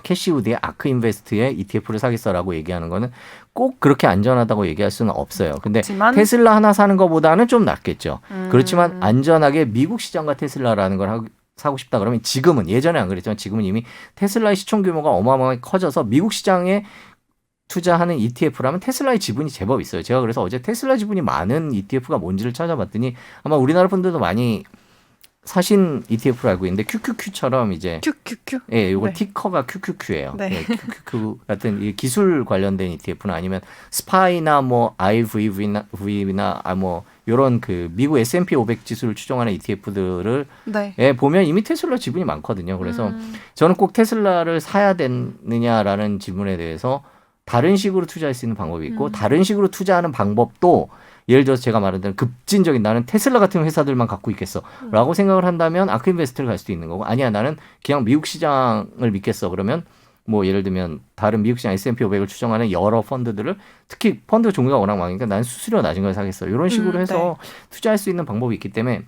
캐시우드의 아크 인베스트의 ETF를 사겠어라고 얘기하는 거는 꼭 그렇게 안전하다고 얘기할 수는 없어요. 근데 그렇지만 테슬라 하나 사는 것보다는 좀 낫겠죠. 그렇지만 안전하게 미국 시장과 테슬라라는 걸 사고 싶다 그러면 지금은 예전에 안 그랬지만 지금은 이미 테슬라의 시총 규모가 어마어마하게 커져서 미국 시장에 투자하는 ETF라면 테슬라의 지분이 제법 있어요. 제가 그래서 어제 테슬라 지분이 많은 ETF가 뭔지를 찾아봤더니 아마 우리나라 분들도 많이 사신 ETF로 알고 있는데 QQQ처럼 이제 QQQ. 예, 요거 네. 티커가 QQQ예요. 네. 예, QQQ 같은 이 기술 관련된 ETF나 아니면 스파이나 뭐 IVV나 뭐 요런 그 미국 S&P 500 지수를 추종하는 ETF들을 네. 예, 보면 이미 테슬라 지분이 많거든요. 그래서 저는 꼭 테슬라를 사야 되느냐라는 질문에 대해서 다른 식으로 투자할 수 있는 방법이 있고 다른 식으로 투자하는 방법도 예를 들어서 제가 말한 대로 급진적인 나는 테슬라 같은 회사들만 갖고 있겠어 라고 생각을 한다면 아크인베스트를 갈 수도 있는 거고 아니야 나는 그냥 미국 시장을 믿겠어 그러면 뭐 예를 들면 다른 미국 시장 S&P 500을 추정하는 여러 펀드들을 특히 펀드 종류가 워낙 많으니까 나는 수수료 낮은 걸 사겠어 이런 식으로 해서 투자할 수 있는 방법이 있기 때문에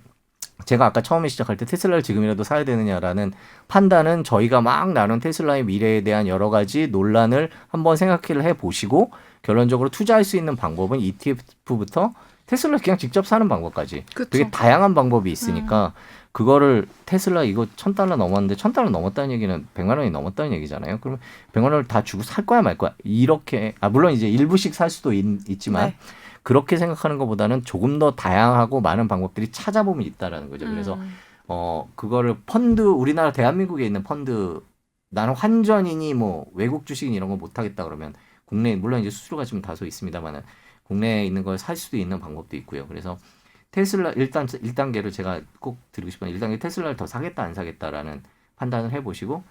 제가 아까 처음에 시작할 때 테슬라를 지금이라도 사야 되느냐라는 판단은 저희가 막 나눈 테슬라의 미래에 대한 여러 가지 논란을 한번 생각을 해보시고 결론적으로 투자할 수 있는 방법은 ETF부터 테슬라 그냥 직접 사는 방법까지 그쵸. 되게 다양한 방법이 있으니까 그거를 테슬라 이거 $1,000 넘었는데 $1,000 넘었다는 얘기는 100만 원이 넘었다는 얘기잖아요. 그러면 100만 원을 다 주고 살 거야 말 거야 이렇게 물론 이제 일부씩 살 수도 있지만 네. 그렇게 생각하는 것보다는 조금 더 다양하고 많은 방법들이 찾아보면 있다라는 거죠. 그래서 그거를 펀드 우리나라 대한민국에 있는 펀드 나는 환전이니 뭐 외국 주식이니 이런 거 못 하겠다 그러면 국내 물론 이제 수수료가 좀 다소 있습니다만은 국내에 있는 걸 살 수도 있는 방법도 있고요. 그래서 테슬라 일단 1단계로 제가 꼭 드리고 싶은 1단계 테슬라를 더 사겠다 안 사겠다라는 판단을 해보시고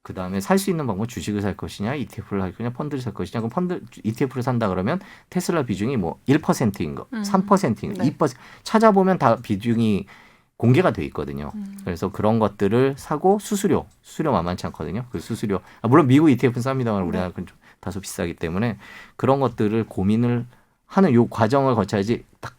그 다음에 살 수 있는 방법 주식을 살 것이냐 ETF를 할 거냐 펀드를 살 것이냐 그럼 펀드 ETF를 산다 그러면 테슬라 비중이 뭐 1%인 거 3%인 거 네. 2% 찾아보면 다 비중이 공개가 돼 있거든요. 그래서 그런 것들을 사고 수수료 만만치 않거든요. 그 수수료 물론 미국 ETF는 쌉니다만 우리나라 는 좀 다소 비싸기 때문에 그런 것들을 고민을 하는 요 과정을 거쳐야지 딱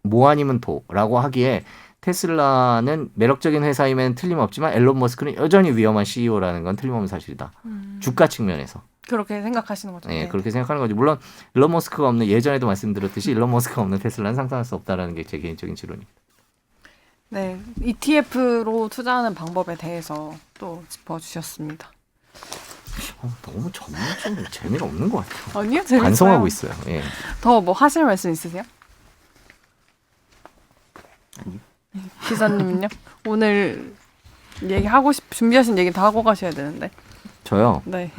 뭐 아니면 도라고 하기에 테슬라는 매력적인 회사임에는 틀림없지만 앨런 머스크는 여전히 위험한 CEO라는 건 틀림없는 사실이다. 주가 측면에서. 그렇게 생각하시는 거죠. 네, 네. 그렇게 생각하는 거죠. 물론 일론 머스크가 없는 예전에도 말씀드렸듯이 일론 머스크가 없는 테슬라는 상상할 수 없다라는 게 제 개인적인 지론입니다. 네, ETF로 투자하는 방법에 대해서 또 짚어주셨습니다. 너무 전문적으로 재미가 없는 것 같아요. 아니요, 재밌어요. 반성하고 있어요. 예. 더 뭐 하실 말씀 있으세요? 기자님은요? 오늘 준비하신 얘기 다 하고 가셔야 되는데. 저요. 네.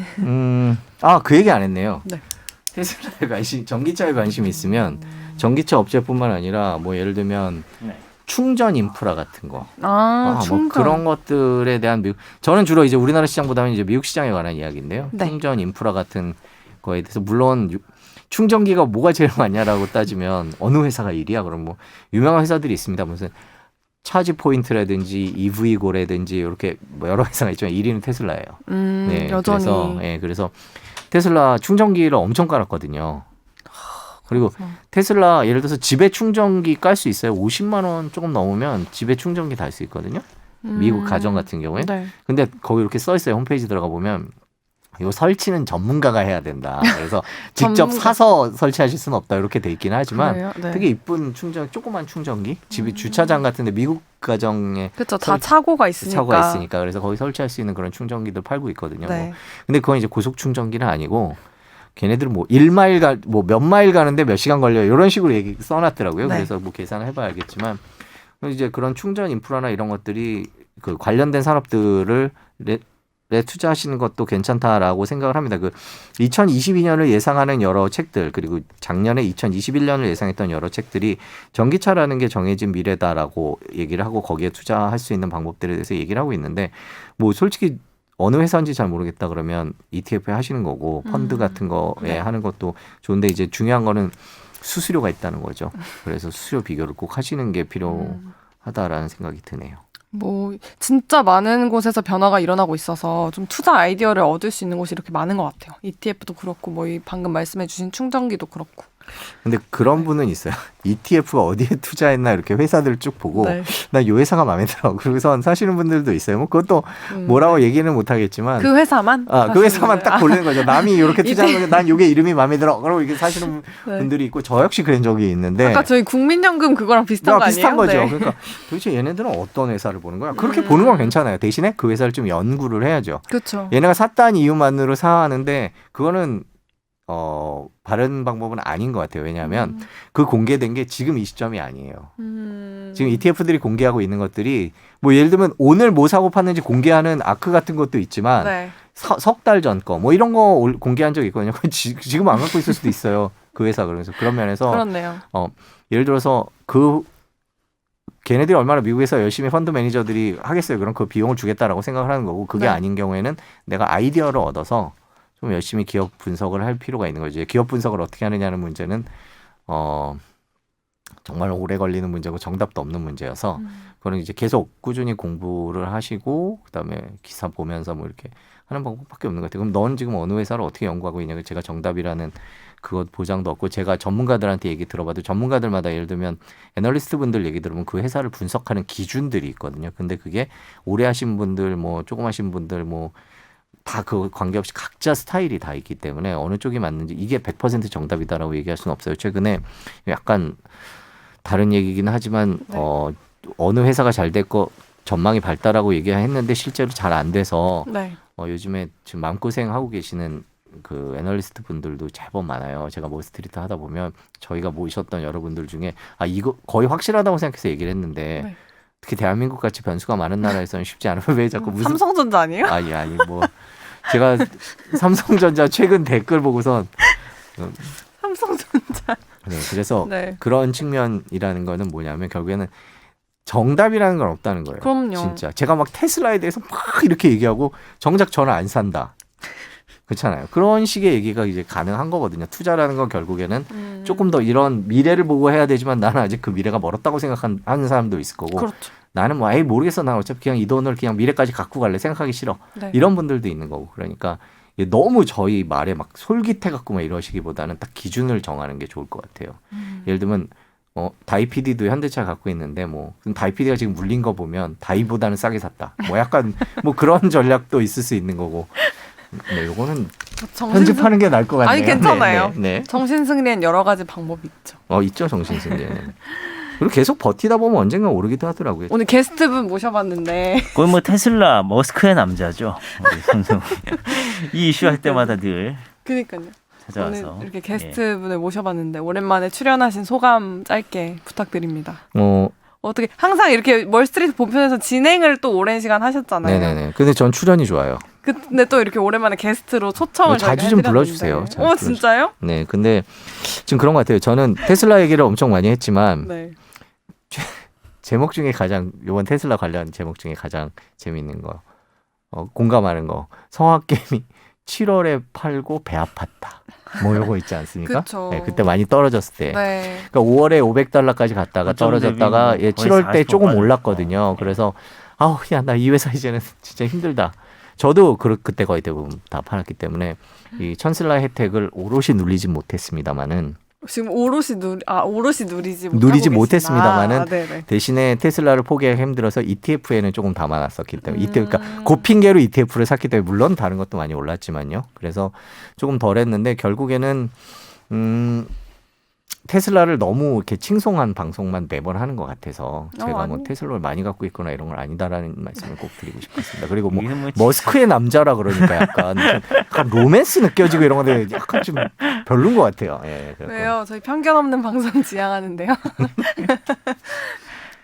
그 얘기 안 했네요. 네. 테슬라에 전기차에 관심이 있으면 전기차 업체뿐만 아니라 뭐 예를 들면 충전 인프라 같은 거. 충전. 뭐 그런 것들에 대한 저는 주로 이제 우리나라 시장보다는 이제 미국 시장에 관한 이야기인데요. 네. 충전 인프라 같은 거에 대해서 물론 충전기가 뭐가 제일 많냐라고 따지면 어느 회사가 1위야? 그럼 뭐 유명한 회사들이 있습니다. 무슨 차지 포인트라든지 EV고라든지 이렇게 뭐 여러 회사가 있지만 1위는 테슬라예요. 네, 여전히. 그래서 테슬라 충전기를 엄청 깔았거든요. 그리고 테슬라 예를 들어서 집에 충전기 깔 수 있어요. 50만 원 조금 넘으면 집에 충전기 달 수 있거든요. 미국 가정 같은 경우에. 네. 근데 거기 이렇게 써 있어요. 홈페이지 들어가 보면 이거 설치는 전문가가 해야 된다. 그래서 직접 전문가. 사서 설치하실 수는 없다. 이렇게 돼 있긴 하지만 그래요? 네. 되게 이쁜 조그만 충전기. 집이 주차장 같은데 미국 가정에 그렇죠. 다 설- 차고가 있으니까. 차고가 있으니까 그래서 거기 설치할 수 있는 그런 충전기들 팔고 있거든요. 네. 근데 그건 이제 고속 충전기는 아니고 걔네들은 뭐 1마일 뭐 몇 마일 가는데 몇 시간 걸려요. 이런 식으로 얘기 써놨더라고요. 네. 그래서 뭐 계산을 해봐야 알겠지만 이제 그런 충전 인프라나 이런 것들이 그 관련된 산업들을 투자하시는 것도 괜찮다라고 생각을 합니다. 그 2022년을 예상하는 여러 책들 그리고 작년에 2021년을 예상했던 여러 책들이 전기차라는 게 정해진 미래다라고 얘기를 하고 거기에 투자할 수 있는 방법들에 대해서 얘기를 하고 있는데 뭐 솔직히 어느 회사인지 잘 모르겠다 그러면 ETF에 하시는 거고 펀드 같은 거에 네. 하는 것도 좋은데 이제 중요한 거는 수수료가 있다는 거죠. 그래서 수수료 비교를 꼭 하시는 게 필요하다라는 생각이 드네요. 뭐 진짜 많은 곳에서 변화가 일어나고 있어서 좀 투자 아이디어를 얻을 수 있는 곳이 이렇게 많은 것 같아요. ETF도 그렇고 뭐 이 방금 말씀해주신 충전기도 그렇고. 근데 그런 분은 있어요. ETF가 어디에 투자했나 이렇게 회사들 쭉 보고 네. 나 이 회사가 마음에 들어. 그러고선 사시는 분들도 있어요. 뭐 그것도 뭐라고 얘기는 못 하겠지만 그 회사만? 그 회사만 딱 고르는 거죠. 남이 이렇게 투자하는 거죠. 난 이게 이름이 마음에 들어. 그러고 이게 사시는 네. 분들이 있고 저 역시 그런 적이 있는데 아까 저희 국민연금 그거랑 비슷한 거 아니에요? 비슷한 거죠. 네. 그러니까 도대체 얘네들은 어떤 회사를 보는 거야? 그렇게 보는 건 괜찮아요. 대신에 그 회사를 좀 연구를 해야죠. 그렇죠. 얘네가 샀다는 이유만으로 사하는데 그거는 바른 방법은 아닌 것 같아요. 왜냐하면 그 공개된 게 지금 이 시점이 아니에요. 지금 ETF들이 공개하고 있는 것들이 뭐 예를 들면 오늘 뭐 사고 팠는지 공개하는 아크 같은 것도 있지만 네. 석 달 전 거 뭐 이런 거 공개한 적이 있거든요. 지금 안 갖고 있을 수도 있어요. 그 회사 그래서 그런 면에서 그렇네요. 예를 들어서 걔네들이 얼마나 미국에서 열심히 펀드 매니저들이 하겠어요. 그럼 그 비용을 주겠다라고 생각을 하는 거고 그게 네. 아닌 경우에는 내가 아이디어를 얻어서 좀 열심히 기업 분석을 할 필요가 있는 거죠. 기업 분석을 어떻게 하느냐는 문제는 정말 오래 걸리는 문제고 정답도 없는 문제여서 그거는 이제 계속 꾸준히 공부를 하시고 그다음에 기사 보면서 뭐 이렇게 하는 방법밖에 없는 것 같아요. 그럼 넌 지금 어느 회사를 어떻게 연구하고 있냐? 제가 정답이라는 그것 보장도 없고 제가 전문가들한테 얘기 들어봐도 전문가들마다 예를 들면 애널리스트 분들 얘기 들으면 그 회사를 분석하는 기준들이 있거든요. 근데 그게 오래 하신 분들 뭐 조금 하신 분들 뭐 다 그 관계없이 각자 스타일이 다 있기 때문에 어느 쪽이 맞는지 이게 100% 정답이다라고 얘기할 수는 없어요. 최근에 약간 다른 얘기긴 하지만 네. 어느 회사가 잘 됐고 전망이 밝다라고 얘기했는데 실제로 잘 안 돼서 네. 요즘에 지금 마음고생하고 계시는 그 애널리스트 분들도 제법 많아요. 제가 월스트리트 하다 보면 저희가 모셨던 여러분들 중에 이거 거의 확실하다고 생각해서 얘기를 했는데 네. 특히 대한민국 같이 변수가 많은 나라에서는 쉽지 않으면 왜 자꾸 무슨 삼성전자 아니에요? 아니 뭐 제가 삼성전자 최근 댓글 보고선 삼성전자. 네, 그래서 네. 그런 측면이라는 거는 뭐냐면 결국에는 정답이라는 건 없다는 거예요. 그럼요. 진짜 제가 막 테슬라에 대해서 막 이렇게 얘기하고 정작 저는 안 산다. 그렇잖아요. 그런 식의 얘기가 이제 가능한 거거든요. 투자라는 건 결국에는 조금 더 이런 미래를 보고 해야 되지만 나는 아직 그 미래가 멀었다고 생각하는 사람도 있을 거고 그렇죠. 나는 뭐 아예 모르겠어. 난 어차피 그냥 이 돈을 그냥 미래까지 갖고 갈래. 생각하기 싫어. 네. 이런 분들도 있는 거고. 그러니까 너무 저희 말에 막 솔깃해 갖고 막 이러시기보다는 딱 기준을 정하는 게 좋을 것 같아요. 예를 들면 다이PD도 현대차 갖고 있는데 뭐 다이PD가 지금 물린 거 보면 다이보다는 싸게 샀다. 뭐 약간 뭐 그런 전략도 있을 수 있는 거고. 네, 요거는 편집하는 게 나을 것 같네요. 아니 괜찮아요. 네. 정신승리엔 여러 가지 방법이 있죠. 있죠 정신승리. 그리고 계속 버티다 보면 언젠가 오르기도 하더라고요. 오늘 게스트분 모셔봤는데 거의 뭐 테슬라 머스크의 남자죠. 우리 손승우. 이 이슈 할 때마다 늘 그러니까요. 찾아와서 오늘 이렇게 게스트분을 모셔봤는데 오랜만에 출연하신 소감 짧게 부탁드립니다. 어떻게 항상 이렇게 월스트리트 본편에서 진행을 또 오랜 시간 하셨잖아요. 네네네. 근데 전 출연이 좋아요. 근데 또 이렇게 오랜만에 게스트로 초청을 자주 저희가 좀 해드렸는데. 불러주세요. 자주 불러주세요. 진짜요? 네, 근데 지금 그런 것 같아요. 저는 테슬라 얘기를 엄청 많이 했지만 네. 제목 중에 가장 이번 테슬라 관련 제목 중에 가장 재미있는 거, 공감하는 거, 성악 게임이 7월에 팔고 배 아팠다. 뭐 요거 있지 않습니까? 그쵸. 네, 그때 많이 떨어졌을 때. 네. 그러니까 5월에 500달러까지 갔다가 떨어졌다가 거의 7월 때 40% 조금 빠졌고. 올랐거든요. 그래서 야, 나 이 회사 이제는 진짜 힘들다. 저도 그때 거의 대부분 다 팔았기 때문에 이 천슬라 혜택을 오롯이 누리진 못했습니다만은 지금 오롯이 누리지 누리지 못하고 못했습니다만은 계시나. 네네. 대신에 테슬라를 포기하기 힘들어서 ETF에는 조금 담아놨었기 때문에 그러니까 그 핑계로 ETF를 샀기 때문에 물론 다른 것도 많이 올랐지만요. 그래서 조금 덜했는데 결국에는 테슬라를 너무 이렇게 칭송한 방송만 매번 하는 것 같아서 제가 뭐 아니요. 테슬라를 많이 갖고 있거나 이런 건 아니다라는 말씀을 꼭 드리고 싶었습니다. 그리고 뭐 이게 뭐 머스크의 남자라 그러니까 약간 로맨스 느껴지고 이런 건데 약간 좀 별론 것 같아요. 예, 그래서. 왜요? 저희 편견 없는 방송 지향하는데요.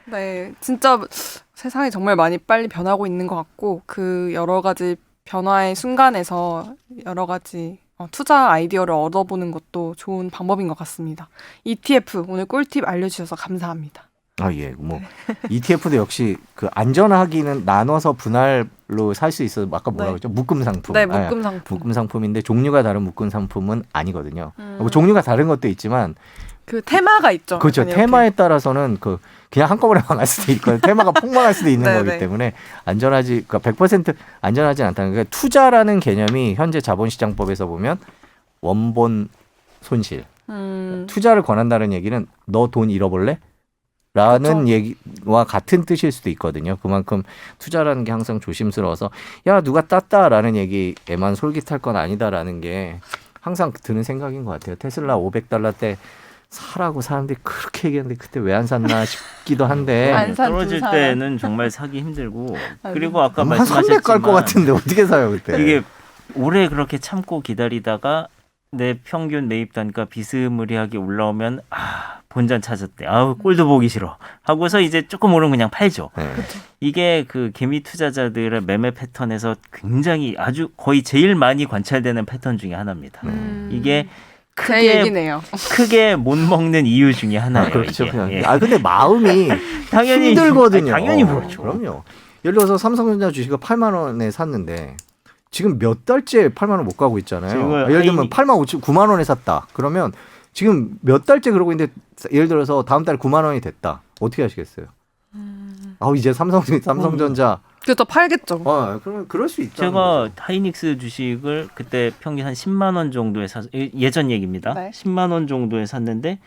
네, 진짜 세상이 정말 많이 빨리 변하고 있는 것 같고 그 여러 가지 변화의 순간에서 여러 가지 투자 아이디어를 얻어보는 것도 좋은 방법인 것 같습니다. ETF 오늘 꿀팁 알려주셔서 감사합니다. 아, 예. 뭐 ETF도 역시 그 안전하기는 나눠서 분할로 살 수 있어서 아까 뭐라고 네. 했죠? 묶음 상품. 네, 묶음 상품. 묶음 상품인데 종류가 다른 묶음 상품은 아니거든요. 뭐 종류가 다른 것도 있지만 그 테마가 있죠. 그렇죠. 약간 이렇게. 테마에 따라서는 그냥 한꺼번에 망할 수도 있고 테마가 폭망할 수도 있는 네, 거기 네. 때문에 안전하지 그러니까 100% 안전하지 않다는 게 투자라는 개념이 현재 자본시장법에서 보면 원본 손실. 투자를 권한다는 얘기는 너 돈 잃어볼래? 라는 그쵸. 얘기와 같은 뜻일 수도 있거든요. 그만큼 투자라는 게 항상 조심스러워서 야 누가 땄다라는 얘기에만 솔깃할 건 아니다라는 게 항상 드는 생각인 것 같아요. 테슬라 $500 때 사라고 사람들이 그렇게 얘기했는데 그때 왜 안 샀나 싶기도 한데 안 산 떨어질 두 사람. 때는 정말 사기 힘들고 그리고 아까 한 300 갈 것 말씀하셨지만 같은데 어떻게 사요 그때? 이게 오래 그렇게 참고 기다리다가 내 평균 매입 단가 비스무리하게 올라오면 본전 찾았대. 꼴도 보기 싫어. 하고서 이제 조금 오르면 그냥 팔죠. 네. 이게 그 개미 투자자들의 매매 패턴에서 굉장히 아주 거의 제일 많이 관찰되는 패턴 중에 하나입니다. 이게 제 얘기네요. 크게 못 먹는 이유 중에 하나예요. 그렇죠. 이게. 그냥. 예. 근데 마음이 당연히 힘들거든요. 당연히 그렇죠. 그럼요. 예를 들어서 삼성전자 주식을 8만 원에 샀는데 지금 몇 달째 8만 원 못 가고 있잖아요. 지금은 예를 들면 8만 5천 9만 원에 샀다. 그러면 지금 몇 달째 그러고 있는데 예를 들어서 다음 달 9만 원이 됐다. 어떻게 하시겠어요? 이제 삼성전자 그렇죠. 팔겠죠. 그러면 그럴 수 있다. 제가 하이닉스 주식을 그때 평균 한 10만 원 정도에 예전 얘기입니다. 네. 10만 원 정도에 샀는데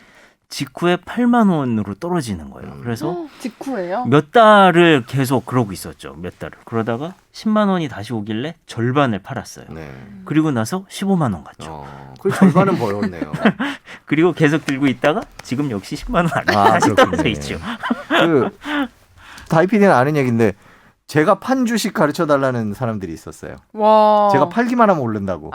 직후에 8만 원으로 떨어지는 거예요. 그래서 직후예요? 몇 달을 계속 그러고 있었죠. 몇 달을. 그러다가 10만 원이 다시 오길래 절반을 팔았어요. 네. 그리고 나서 15만 원 갔죠. 그 절반은 벌었네요. 그리고 계속 들고 있다가 지금 역시 10만 원 안에 다시 그렇군요. 떨어져 있죠. 그 다이피디는 아는 얘기인데 제가 판 주식 가르쳐 달라는 사람들이 있었어요. 와. 제가 팔기만 하면 오른다고.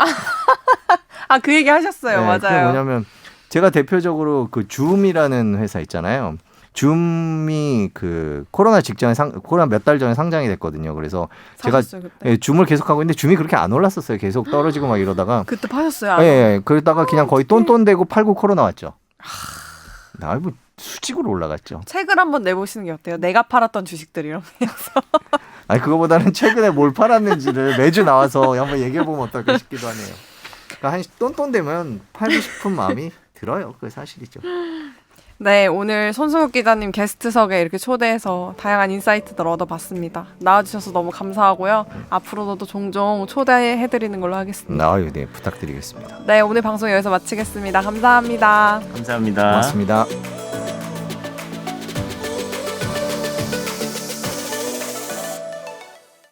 그 얘기 하셨어요. 네, 그게 맞아요. 뭐냐면 제가 대표적으로 그 줌이라는 회사 있잖아요. 줌이 그 코로나 직전에 코로나 몇 달 전에 상장이 됐거든요. 그래서 사셨어요, 제가 그때? 줌을 계속 하고 있는데 줌이 그렇게 안 올랐었어요. 계속 떨어지고 막 이러다가 그때 파셨어요? 그러다가 그냥 거의 똔똔대고 팔고 코로나 왔죠. 뭐 수직으로 올라갔죠. 책을 한번 내보시는 게 어때요? 내가 팔았던 주식들 이런 거. 아니 그거보다는 최근에 뭘 팔았는지를 매주 나와서 한번 얘기해 보면 어떨까 싶기도 하네요. 그러니까 한 똔똔되면 팔고 싶은 마음이 들어요. 그게 사실이죠. 네, 오늘 손승욱 기자님 게스트석에 이렇게 초대해서 다양한 인사이트들 얻어봤습니다. 나와주셔서 너무 감사하고요. 앞으로도 종종 초대해드리는 걸로 하겠습니다. 네, 부탁드리겠습니다. 네, 오늘 방송 여기서 마치겠습니다. 감사합니다. 감사합니다. 고맙습니다.